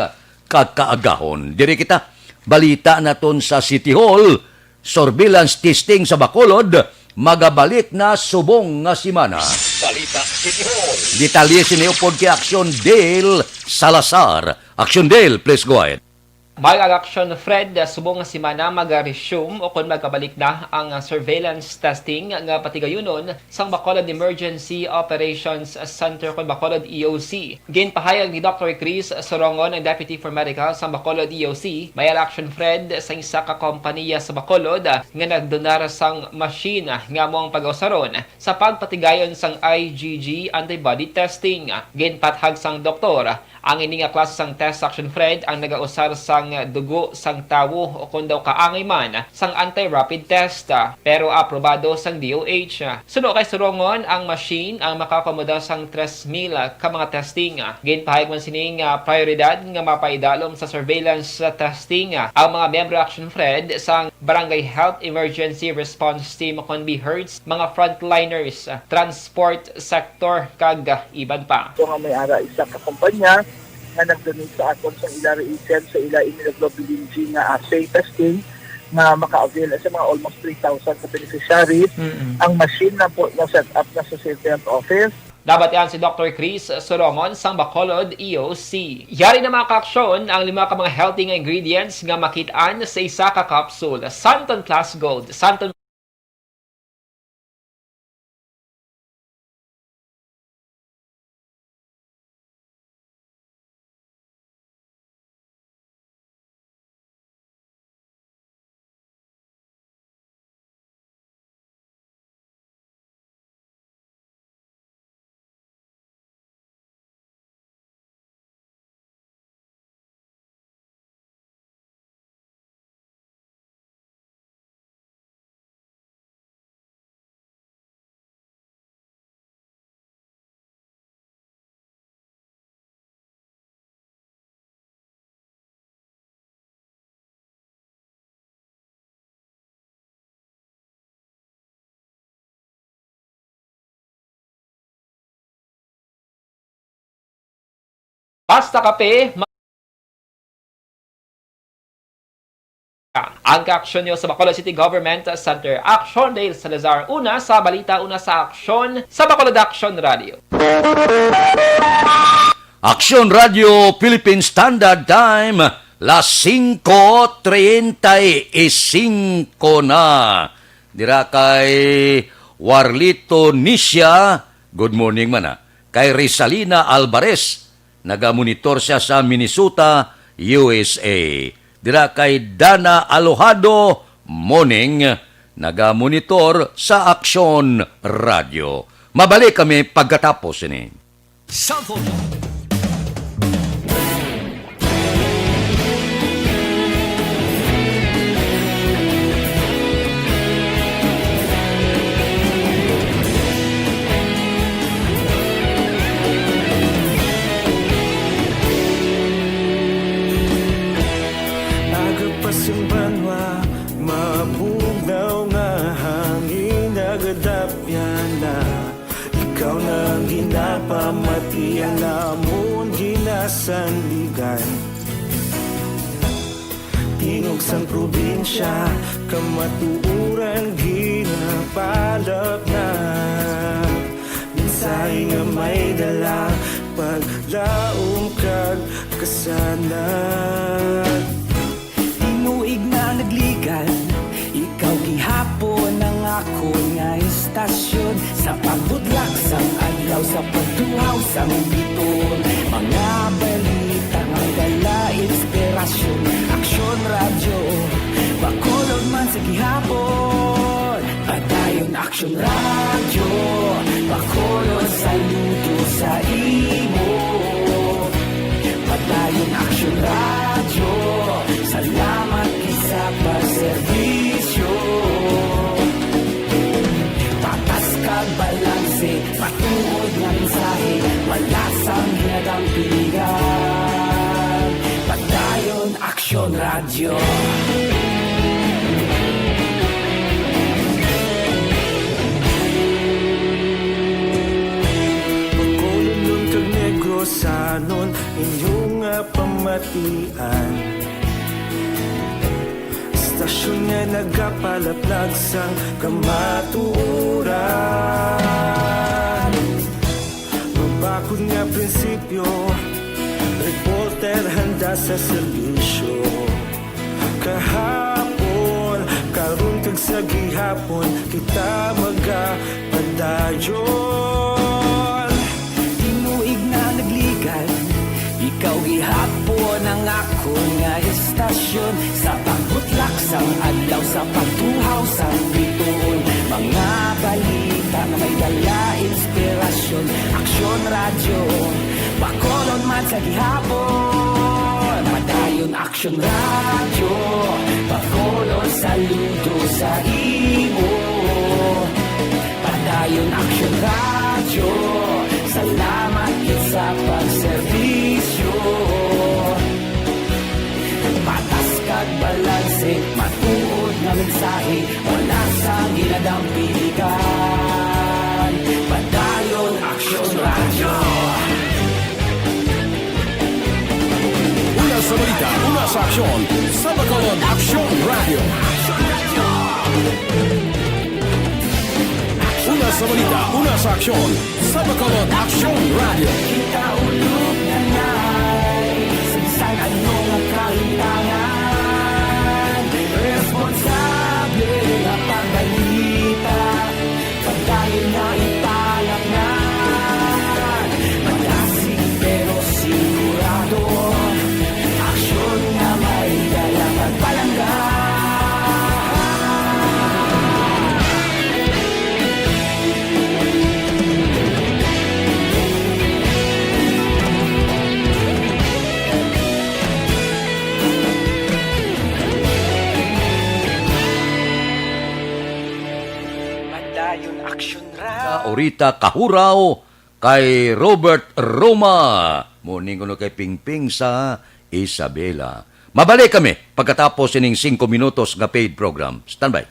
kakaagahon. Diri kita, balita naton sa City Hall, surveillance testing sa Bacolod, magabalik na subong nga simana. Balita City Hall. Detalye siniupod kay Action Dale Salazar. Action Dale, please go ahead. Mag-action Fred, subong nga simana mag-resume o kung magkabalik na ang surveillance testing nga patigayunon sang Bacolod Emergency Operations Center kung Bacolod EOC. Ginpahayag ni Dr. Chris Sorongon, ang Deputy for Medical sa Bacolod EOC, may action Fred sa isa ka kompanya sa Bacolod nga nagdonar sang machine nga mong pag-usaron sa pagpatigayon sang IgG antibody testing. Ginpathag sang doktor, ang ini nga klase sang test action Fred ang nagausar sang dugo sang tawo o kung daw kaangay man sang anti-rapid test pero aprobado sang DOH. Suno kay Sorongon, ang machine ang makakomoda sang 3,000 ka mga testing. Ginpahayag man sining prioridad nga mapaidalom sa surveillance testing ang mga membro action Fred sang Barangay Health Emergency Response Team kon BHERTS, mga frontliners, transport sector kag iban pa. So nga may ara isa ka kumpanya nga nagdonate sa aton sa ila reagent sa ila immunoglobulin G nga assay testing na maka-avail sa mga almost 3,000 ka beneficiaries. Ang machine na po na set up na sa City Office. Dapat yan si Dr. Chris Sorongon sang Bacolod EOC. Yari na mga ka-aksyon ang 5 ka mga healthy nga ingredients nga makitaan sa isa ka capsule. Santon Plus Gold, Santon Basta Kape. Ang aksyon nyo sa Bacolod City Government Center. Action Dale Salazar. Una sa balita, una sa aksyon sa Bacolod Action Radio. Action Radio Philippine Standard Time, las 5:35 na. Dira kay Warlito Nisha, good morning man kay Rizalina Alvarez, nagamonitor siya sa Minnesota, USA. Dira kay Dana Alojado, morning, nagamonitor sa Action Radio. Mabalik kami pagkatapos ini. Pamati ang lamon ginasanligan, tingog sang probinsya kamatuuran ginapalap na minsay nga may dala paglaom kag kasanad. Tinuig na nagligan ikaw gihapon ang ako nga istasyon sa pagbudlak sang adlaw sa pagtuhaw sang biton. Mga balita nga dala inspirasyon, aksyon radyo, Bacolod man sa gihapon. Padayon aksyon radyo, Bacolod saludo sa imo. Padayon aksyon radyo, salamat sa pagserbisyo. Patas kag balanse, patuod nga mensahe, wala sang hinadang pilihan. Padayon aksyon radyo. Bacolod nun kag Negros anon inyong pamatian. Stasyon nga nagapalaplag sang kamatuuran. Mabakod nga prinsipyo, reporter handa sa serbisyo. Kahapon, karon kag sa gihapon, kita magapadayon. Tinuig na nagligan, ikaw gihapon ang ako nga istasyon sa pagbutlak sang adlaw sa pagtuhaw sang biton. Mga balita na may dala inspirasyon, aksyon radyo, Bacolod man sa gihapon. Padayon aksyon radyo, Bacolod saludo sa imo. Padayon aksyon radyo, salamat sa pagserbisyo. Patas kag balanse, matuod nga mensahe, wala sang ginadang pilihan. Padayon aksyon radyo. Una sa balita, una sa aksyon, sa Bacolod Aksyon Radio. Una sa balita, una sa aksyon, sa Bacolod Aksyon Radio. Kita ulog na na'y sagsag anong ang kalintangan. Responsable na pagbalita, pagdayon na ipalaknan. Malasig pero sigurado, aksyon na may dalang pagpalanggan. Orita kahuraw kay Robert Roma. Muning kuno kay Pingping sa Isabela. Mabalik kami pagkatapos ining 5 minutos nga paid program. Standby.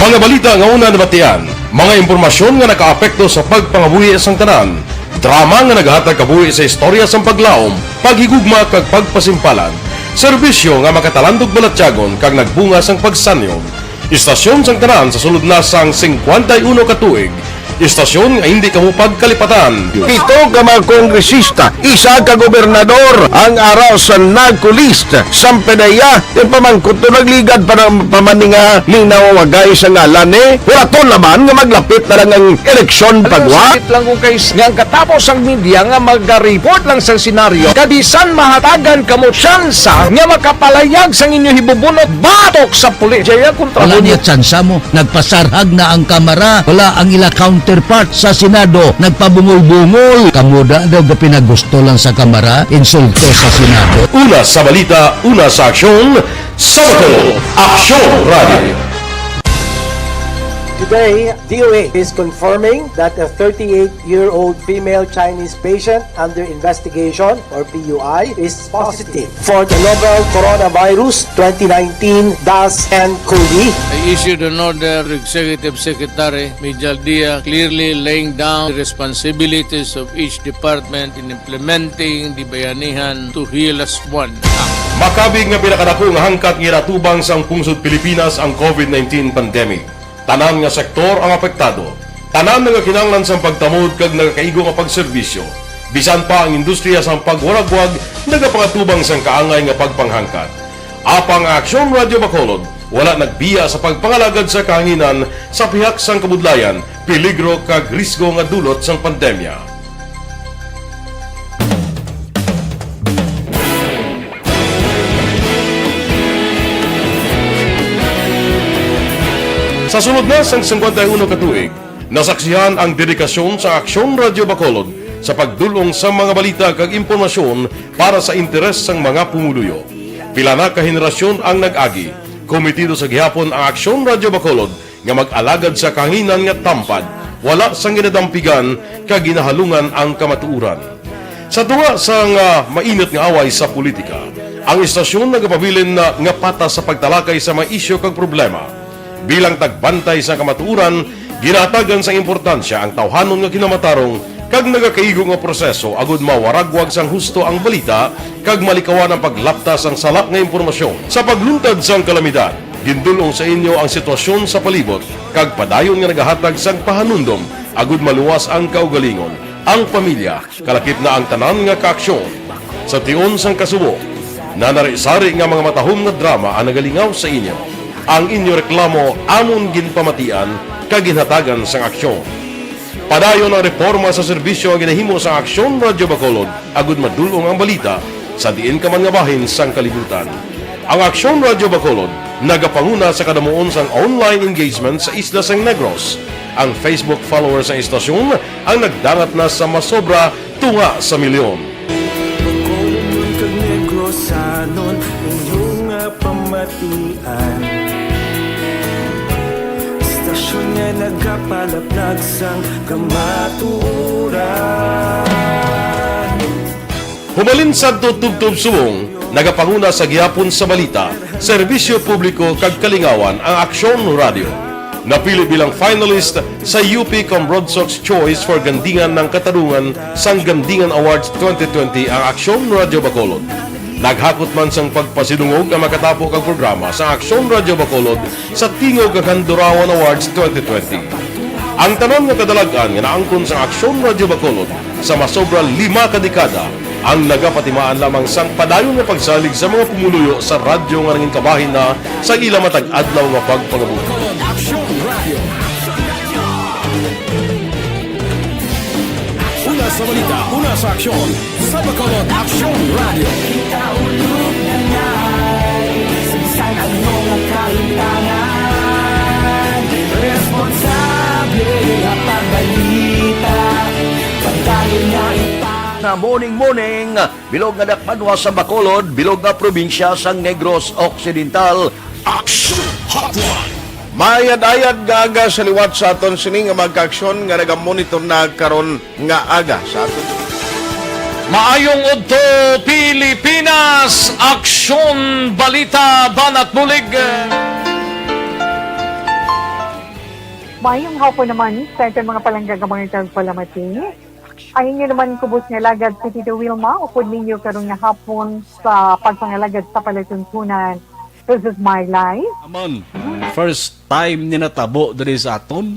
Mga balita nga una nabatian, mga impormasyon nga nakaapekto sa pagpangabuhi sang tanan, drama nga naghatag kabuhi sa istorya sang paglaom, paghigugma kag pagpasimpalan, serbisyo nga makatalandog balatyagon kag nagbunga sang pagsanyon, istasyon sang tanan sa sulod na sang 51 ka tuig, istasyon nga hindi kamupag kalipatan. Pito ka mga kongresista, isa ka gobernador ang araw sa nagkulist sa pedaya yung pamangkot to nagligad para pamaninga ning nawawagay sa ngalan wala to naman nga maglapit na lang ang eleksyon pagwa. Sakit lang kung kays nga katapos ang media nga mag-report lang sa senaryo kabisan mahatagan kamo tsansa nga makapalayag sa inyo hibubunot batok sa pulis. Jaya kontra wala niya tsansa mo, nagpasarhag na ang kamera, wala ang ila counterpart sa Senado, nagpabungol-bungol. Kamuda daw pinagusto lang sa kamera, insulto sa Senado. Una sa balita, una sa aksyon, sa Bacolod Aksyon Radio. Today, DOA is confirming that a 38-year-old female Chinese patient under investigation, or PUI, is positive for the novel coronavirus 2019-nCoV. I issued an order to Executive Secretary Major Dia clearly laying down the responsibilities of each department in implementing the Bayanihan to Heal as One Act. Makabig nga pinakadako nga hangkat nga natubang sang pungsod Pilipinas ang COVID-19 pandemic. Tanan nga sektor ang apektado. Tanan nga kinahanglan sang pagtamod kag nagakaigo nga pagserbisyo. Bisan pa ang industriya sang pagwaragwag nagapangatubang sang kaangay nga pagpanghangkat. Apang Aksyon Radio Bacolod, wala nagbiya sa pagpangalagad sa kahanginan sa pihak sang kabudlayan, peligro kag risgo nga dulot sang pandemya. Sa sunod na sang 51 katuig, nasaksihan ang dedikasyon sa Aksyon Radio Bacolod sa pagdulong sa mga balita kag impormasyon para sa interes sang mga pumuluyo. Pila na ka henerasyon ang nag-agi, komitido sa gihapon ang Aksyon Radio Bacolod nga mag-alagad sa kahanginan nga tampad, wala sang ginadampigan kag ginahalungan ang kamatuuran. Sa tunga sang mainit nga away sa politika, ang istasyon nagapabilin na nga patas sa pagtalakay sa mga isyu kag problema. Bilang tagbantay sa kamatuuran, ginatagan sa importansya ang tawhanon nga kinamatarong kag nagakaigo nga proseso agud mawaragwag sang husto ang balita kag malikawan ang paglaptas ang salak nga impormasyon. Sa pagluntad sang kalamidad, gindulong sa inyo ang sitwasyon sa palibot kag padayon nga nagahatag sang pahanundom agud maluwas ang kaugalingon, ang pamilya, kalakip na ang tanan nga kaaksyon. Sa tion sang kasubo, nanari-sari nga mga matahom nga drama ang nagalingaw sa inyo. Ang inyo reklamo amon ginpamatian kag ginhatagan sang aksyon. Padayon ang reforma sa serbisyo ang ginahimo sa Aksyon Radio Bacolod agud madulong ang balita sa diin ka man nga bahin sang kalibutan. Ang Aksyon Radio Bacolod nagapanguna sa kadamuon sang online engagement sa Isla San Negros. Ang Facebook followers sa istasyon ang nagdangat na sa masobra tunga sa milyon. Bacolod kag Negros anon inyong pamatian. Nga nagapalaplag sang kamatuuran. Humalin sa tutubtub subong, nagapanguna sa gihapon sa balita, serbisyo publiko kag kalingawan ang Aksyon Radio. Napili bilang finalist sa UP Broad Sox Choice for Gandingan ng Katarungan sang Gandingan Awards 2020 ang Aksyon Radio Bacolod. Naghakot man sang pagpasidungog ang makatapo kang programa sa Aksyon Radio Bacolod sa Tingog kag Handurawan Awards 2020. Ang tanon nga kadalagan nga naangkon sa Aksyon Radio Bacolod sa masobra 5 ka dekada ang nagapatimaan lamang sang padayon nga pagsalig sa mga pumuluyo sa radyo nga nangin kabahin na sa ila matag adlaw nga pagpangabuhi. Una sa balita, una sa aksyon, sa Bacolod Aksyon Radio. Kaulog na ngay, sa anong kaintangan, responsable ang pagbalita, pagdayo niya na morning, bilog nga dakpanwa sa Bacolod, bilog nga probinsya sang Negros Occidental. Action Hotline! Mayad-ayad nga aga sa liwat sa aton sini nga magka-aksyon nga nagamonitor na karon nga aga sa aton. Maayong udto Pilipinas, Aksyon Balita Banat Bulig. Mayong hapon naman sa ating mga palanggagamang tagpalamati. Ay inyo naman kubos nga lagad sa Tito Wilma, upod ninyo karong nga hapon sa pagpangalagad sa palatuntunan. This is my life. Amon, first time ni natabo diri sa aton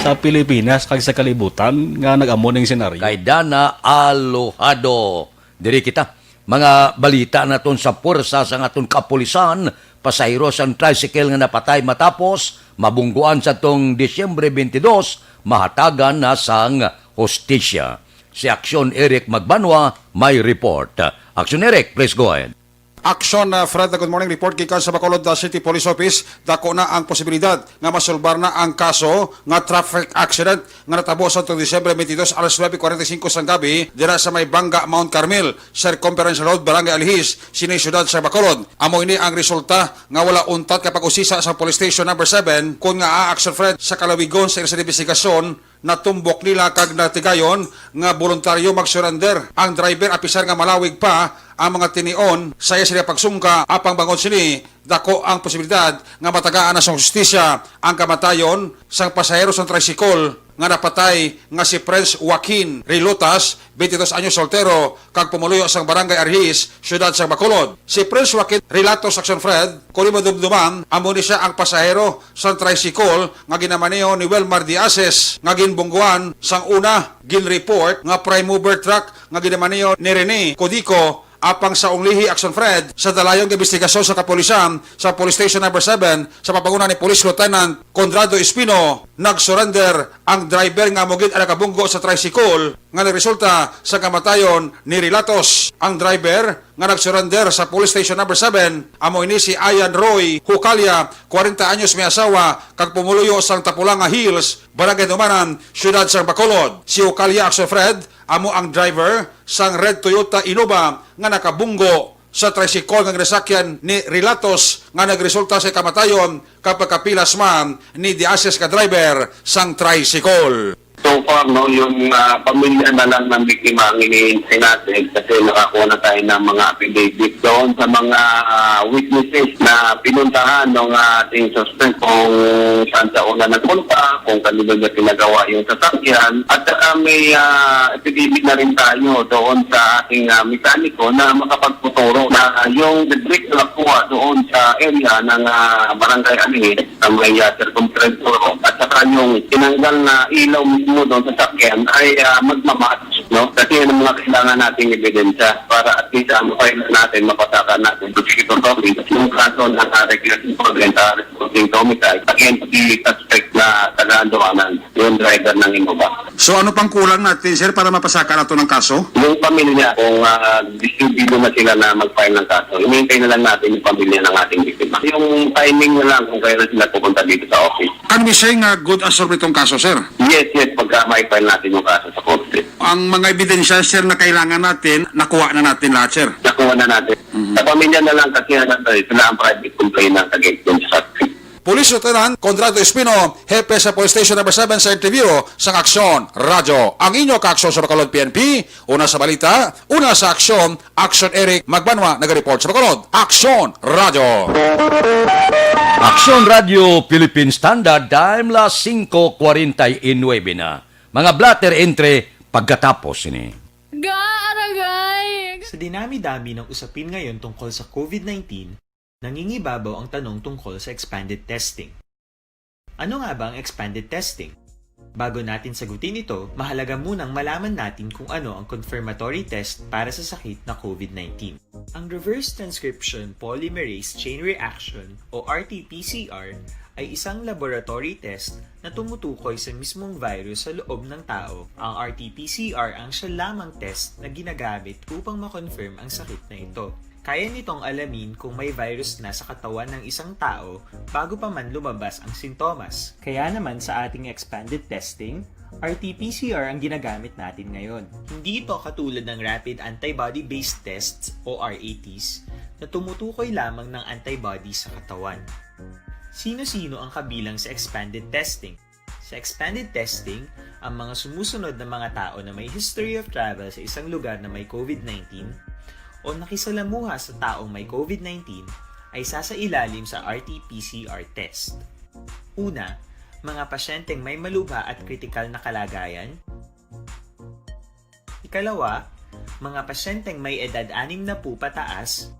sa Pilipinas kag sa kalibutan nga nag-amon ning senaryo. Kay Dana Alojado. Diri kita. Mga balita naton sa puwersa sa aton kapulisan, pasahero sang tricycle nga napatay matapos mabungguan sa tong Disyembre 22, mahatagan na sang hostisya. Si Aksyon Eric Magbanwa may report. Aksyon Eric, please go ahead. Aksyon Fred, good morning. Report gikan sa Bacolod City Police Office. Dako na ang posibilidad nga masulbar na ang kaso nga traffic accident nga natabo sa Disyembre 22 alas 9:45 sang gabi dira sa may Banga, Mount Carmel, Circumference Road, Barangay Alihis, Sinay Syudad sa Bacolod. Amo ini ang resulta nga wala untat kapag usisa sa Police Station number 7 kun nga Aksyon Fred sa kalawigon sa investigasyon natumbok nila kag natigayon nga voluntaryo mag-surrender. Ang driver apisar nga malawig pa ang mga tinion saya sila pagsungka apang bangon sini dako ang posibilidad nga matagaan na sa hustisya ang kamatayon sang pasahero sa tricycle nga napatay nga si Prince Joaquin Rilutas, 22 anyos soltero, kag pumuluyo sang barangay Arhis, siyudad sa Bacolod. Si Prince Joaquin Rilatos Action Fred, kung madumduman, amo ni siya ang pasahero sa tricycle nga ginamaneho ni Welmar Diases nga ginbungguan sang una ginreport nga prime mover truck nga ginamaneho ni Rene Codico apang sa Unglihi Action Fred sa dalayong investigasyon sa kapulisan sa Police Station No. 7 sa papangunan ni Police Lieutenant Conrado Espino, nag-surrender ang driver nga mugid ang nakabunggo sa tricycle nga nagresulta sa kamatayon ni Rilatos. Ang driver nga nag-surrender sa Police Station No. 7 amo ini si Ayan Roy Hukalia, 40 anyos may asawa, kag pumuluyo sang Tapulanga Hills, Barangay Dumanan, siyudad sa Bacolod. Si Hukalia Action Fred amo ang driver sang red Toyota Innova nga nakabunggo sa tricycle nga ginasakyan ni Rilatos nga nagresulta sa kamatayon kapag kapilas man ni Diases ka driver sang tricycle. So far, no, yung pamilya na lang ng biktima ang iniintay natin kasi nakakuha na tayo ng mga affidavit doon sa mga witnesses na pinuntahan ng ating suspect kung saan sa una nagpunta, kung kanino niya pinagawa yung sasakyan. At saka may affidavit na rin tayo doon sa ating mekaniko na makapagputuro na yung debris na nakuha doon sa area ng barangay Alihis na may circumference at saka yung tinanggal na ilaw mo doon sa sakyan ay magmamatch, no? Kasi yun ang mga kailangan nating ebidensya para at least mapailan natin, mapasakan natin prosecutor copy yung kaso ng recreation program sa reporting homicide against the suspect na taga-Andoanan, yung driver ng Innova. So ano pang kulang natin, sir, para mapasaka na ito ng kaso? Yung pamilya, kung distributo na sila na mag-file ng kaso, hinihintay na lang natin yung pamilya ng ating biktima. Yung timing na lang kung kailan sila pupunta dito sa office. Can we say nga good as solved itong kaso, sir? Yes, pagka may-file natin yung kaso sa korte. Ang mga ebidensya, sir, na kailangan natin, nakuha na natin lahat, sir. Nakuha na natin. Sa pamilya na lang kasi sila ang private complainant against them sa suspect. Police Lieutenant Conrado Espino, hepe sa Police Station No. 7 sa interview sa Aksyon Radyo. Ang inyo ka-aksyon sa Bacolod PNP, una sa balita, una sa aksyon, Aksyon Eric Magbanwa, nag-report sa Bacolod. Aksyon Radyo. Aksyon Radio Philippine Standard, time la 5:49 na. Mga blatter entre pagkatapos ini. Gaaragay! Sa dinami-dami ng usapin ngayon tungkol sa COVID-19, nangingibabaw ang tanong tungkol sa expanded testing. Ano nga ba ang expanded testing? Bago natin sagutin ito, mahalaga munang malaman natin kung ano ang confirmatory test para sa sakit na COVID-19. Ang Reverse Transcription Polymerase Chain Reaction o RT-PCR ay isang laboratory test na tumutukoy sa mismong virus sa loob ng tao. Ang RT-PCR ang siya lamang test na ginagamit upang makonfirm ang sakit na ito. Kaya nitong alamin kung may virus na sa katawan ng isang tao bago pa man lumabas ang sintomas. Kaya naman sa ating expanded testing, RT-PCR ang ginagamit natin ngayon. Hindi ito katulad ng Rapid Antibody-Based Tests o RATs na tumutukoy lamang ng antibodies sa katawan. Sino-sino ang kabilang sa expanded testing? Sa expanded testing, ang mga sumusunod na mga tao na may history of travel sa isang lugar na may COVID-19 o nakisalamuha sa taong may COVID-19 ay sasailalim sa RT-PCR test. Una, mga pasyenteng may malubha at kritikal na kalagayan. Ikalawa, mga pasyenteng may edad 60 pataas,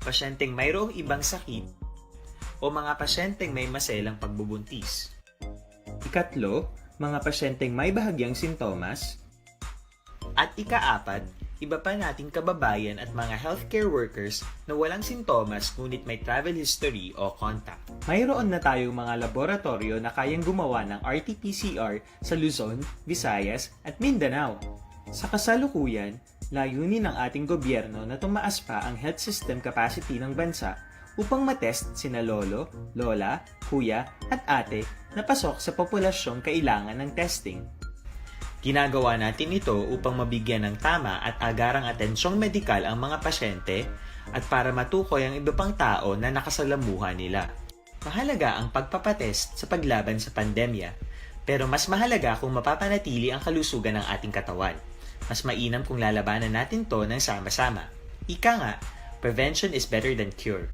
pasyenteng mayroong ibang sakit, o mga pasyenteng may maselang pagbubuntis. Ikatlo, mga pasyenteng may bahagyang sintomas. At ikaapat, iba pa nating kababayan at mga healthcare workers na walang sintomas ngunit may travel history o contact. Mayroon na tayong mga laboratorio na kayang gumawa ng RT-PCR sa Luzon, Visayas at Mindanao. Sa kasalukuyan, layunin ng ating gobyerno na tumaas pa ang health system capacity ng bansa upang matest sina lolo, lola, kuya at ate na pasok sa populasyong kailangan ng testing. Ginagawa natin ito upang mabigyan ng tama at agarang atensyong medikal ang mga pasyente at para matukoy ang iba pang tao na nakasalamuha nila. Mahalaga ang pagpapatest sa paglaban sa pandemya, pero mas mahalaga kung mapapanatili ang kalusugan ng ating katawan. Mas mainam kung lalabanan natin to ng sama-sama. Ika nga, prevention is better than cure.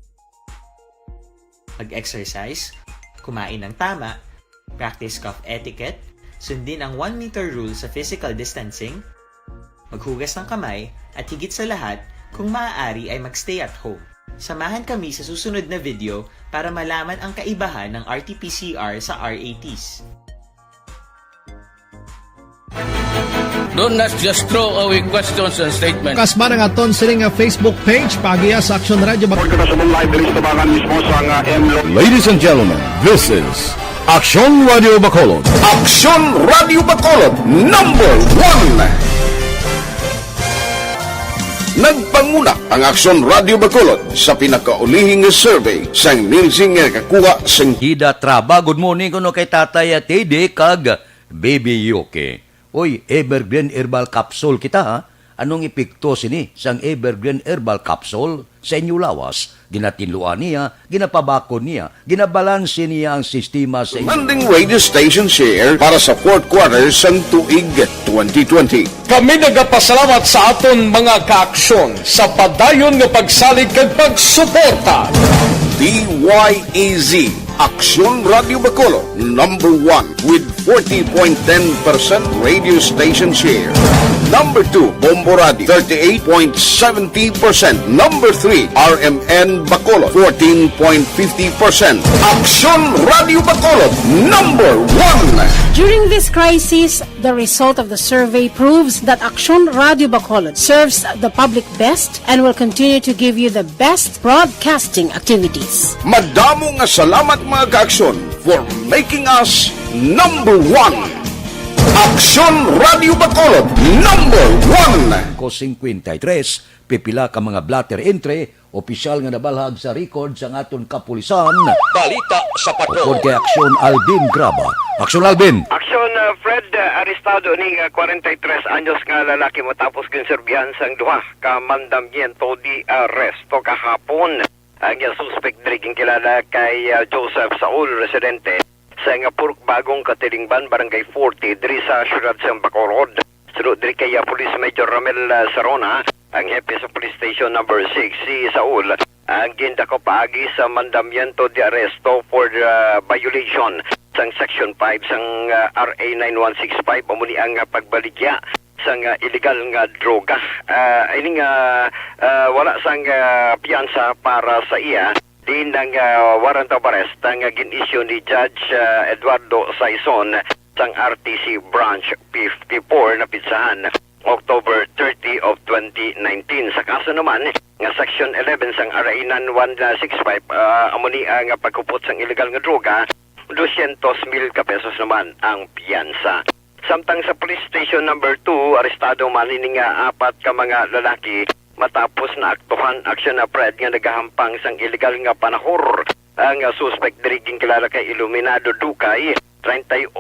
Mag-exercise, kumain ng tama, practice cough etiquette, sundin ang 1 meter rule sa physical distancing, maghugas ng kamay, at higit sa lahat, kung maaari ay magstay at home. Samahan kami sa susunod na video para malaman ang kaibahan ng RT-PCR sa RATs. Don't not just throw away questions and statements. Kasma ng aton sining nga Facebook page pagiya sa Action Radio Ladies and gentlemen, this is Action Radio Bacolod. Action Radio Bacolod number 1. Nagpanguna ang Action Radio Bacolod sa pinakaulihing survey sa Nielsen nga kakuha sa Hida Traba, good morning kuno kay Tatay at Tede kag Baby Yoke. Oy, Evergreen Herbal Capsule kita ha. Anong epekto sini sang Evergreen Herbal Capsule sa inyo lawas? Ginatinluan niya, ginapabakon niya, ginabalanse niya ang sistema sa inyo. Manding radio station share para sa 4th quarter sang tuig 2020. Kami nagapasalamat sa aton mga kaaksyon sa padayon nga pagsalig kag pagsuporta. DYEZ Action Radio Bacolod number 1 with 40.10% radio station share. Number 2, Bombo Radio, 38.70%. Number 3, RMN Bacolod, 14.50%. Action Radio Bacolod, number 1. During this crisis, the result of the survey proves that Action Radio Bacolod serves the public best and will continue to give you the best broadcasting activities. Madamo nga salamat mga kaaksyon for making us number 1. Action Radio Bacolod number 1. Ko 53, pipila ka mga blatter entry, opisyal nga nabalhag sa record sa aton kapulisan. Balita sa Upod kay Aksyon Alvin Graba. Aksyon Alvin. Aksyon Fred, arestado ni 43 anyos nga lalaki matapos kinserbihan sang duha ka mandamiento di aresto kahapon. Ang suspect driging kilala kay Joseph Saul, residente sa nga Purok Bagong Katilingban, Barangay 40, diri sa siyudad sa Bacolod. Sunod diri kay Police Major Ramel Sarona, ang hepe sa Police Station number 6, si Saul, ang gindako paagi sa mandamiento de arresto for violation sang Section 5 sang RA 9165, umuni ang pagbaligya sang illegal nga droga. Ini nga wala sang piyansa para sa iya. Din ng warrant of arrest ang gin-issue ni Judge Eduardo Saison sang RTC Branch 54 na pitsahan October 30 of 2019. Sa kaso naman nga Section 11 sang RA 9165, amuni ang pagkupot sang illegal nga droga, 200,000 ka pesos naman ang piyansa. Samtang sa Police Station number 2, arestado man ini nga 4 ka mga lalaki matapos na aktuhan aksyon na Fred nga nagahampang sang illegal nga panahor. Ang suspect diriging kilala kay Iluminado Ducay, 38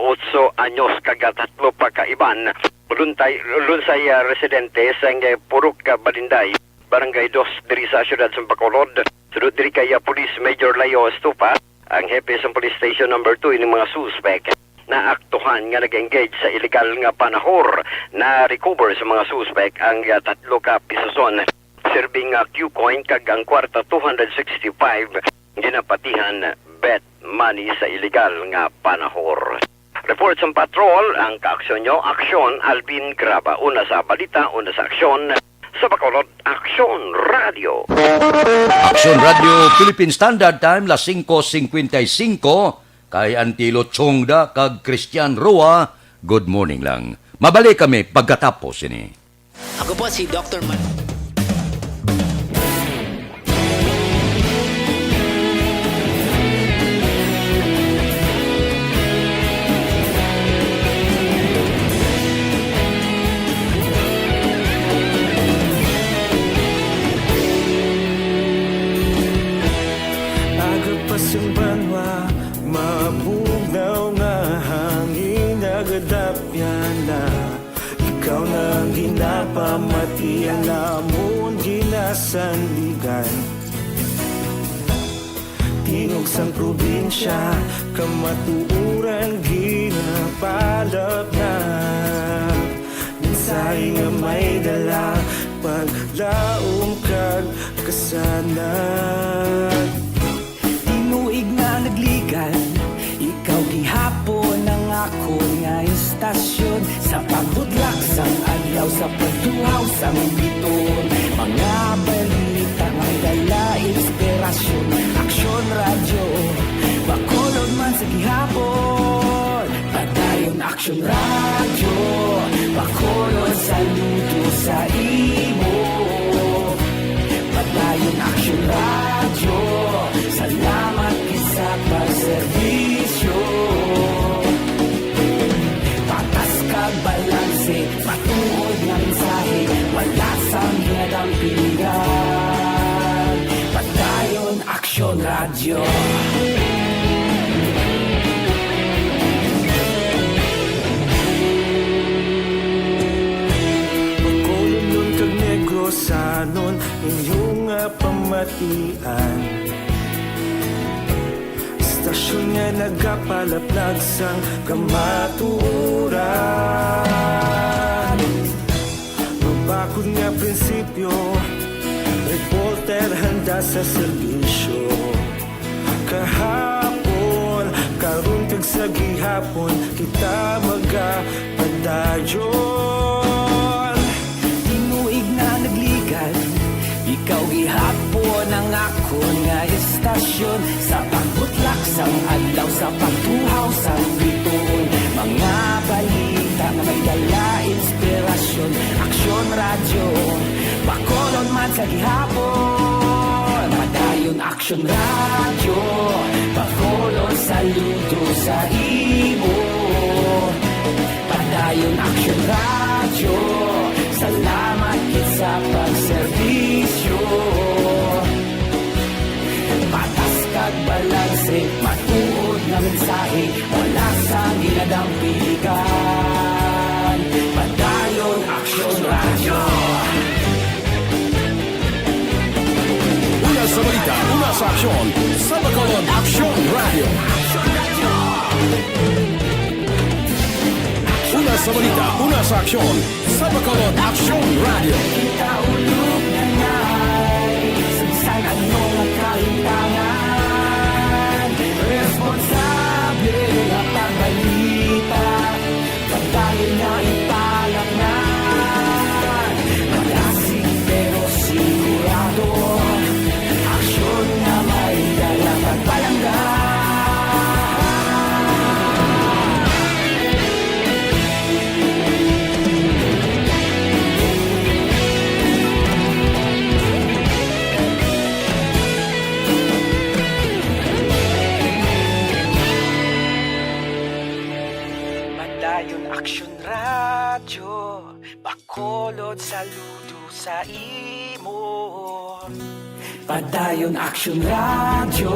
anyos kagatatlo pa kaiban. Lunsay residente sang Purok Balinday, Barangay 2 diri sa siyudad sa Bacolod. Sunod diri kay Police Major Layo Estupa, ang hepe sa Police Station number 2 ini mga suspect na aktuhan nga nag-engage sa illegal nga panahor. Na recover sa mga suspect ang 3 ka pisoson serving Q-coin kag ang kwarta 265 ginapatihan bet money sa illegal nga panahor. Report sa patrol ang kaaksyon nyo, Aksyon Alvin Graba. Una sa balita, una sa aksyon sa Bacolod, Aksyon Radio. Aksyon Radio Philippine Standard Time, las 5:55. Kay Antilo Chongda kag Christian Roa, good morning lang. Mabalik kami pagkatapos ini. Ako po si Dr. Agapasumbanwa, mabugaw nga hangin agadapyan na. Ikaw nang ginapamati ang lamon ginasandigan. Tingog sang probinsya, kamatuuran ginapalap na. Minsay nga may dala, paglaom kag kasanag. Tinuig nga nagligan, ikaw gihapon ang ako nga sa pagtuhaw sa biton. Mga balita, may dala, inspirasyon, aksyon radyo, Bacolod man sa gihapon. Padayon aksyon radyo, Bacolod saludo sa imo. Padayon aksyon radyo, salamat kisa pagserbisyo. Patas kag balanse, matuod na mensahe, wala sang hinadang pilihan. Padayon aksyon radyo. Sanon inyong pamatian, istasyon nga nagapalaplag sang kamaturan. Mabakod nga prinsipyo, reporter handa sa serbisyo. Kahapon, karun kag sa gihapon, kita magapadayon. Ikaw gihapon ang ako nga istasyon, sa pagbutlak sang adlaw, sa pagtuhaw sa biton. Mga balita na may dala, inspirasyon, aksyon radyo, Bacolod man sa gihapon. Padayon aksyon radyo, Bacolod saludo sa imo. Padayon aksyon radyo, salamat kit sa pagserbisyo. Patas kag balanse, matuod na mensahe, wala sa ginadang pilikan. Padayon aksyon radyo. Una sa balita, una sa aksyon, sa Bacolod Aksyon Radio. Una sa balita, una sa aksyon, sa Bacolod Aksyon Radio. Kita ulog na ngay, sagsay anong kahintangan. Responsable at pagbalita, pagdahin na ipalaknan. Malasig pero sigurado, aksyon na may dalang pagpalanggan. Aksyon radyo, Bacolod saludo sa imo. Padayon aksyon radyo,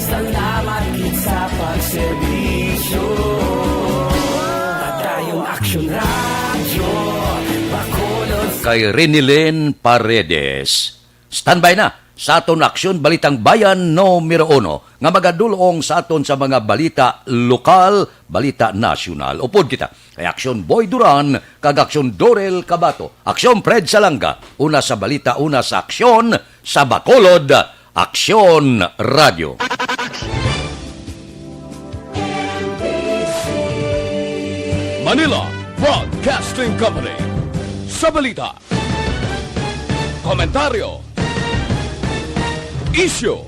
salamat kit sa pagserbisyo. Padayon aksyon radyo, Bacolod. Kay Renilyn Paredes. Standby na sa aton aksyon Balitang Bayan numero 1 nga magadulong sa aton sa mga balita lokal, balita nasyonal. Upod kita kay Aksyon Boy Duran kag Aksyon Dorel Cabato. Aksyon Fred Salanga, una sa balita, una sa aksyon sa Bacolod Aksyon Radio. Manila Broadcasting Company. Sa balita, komentaryo, issue,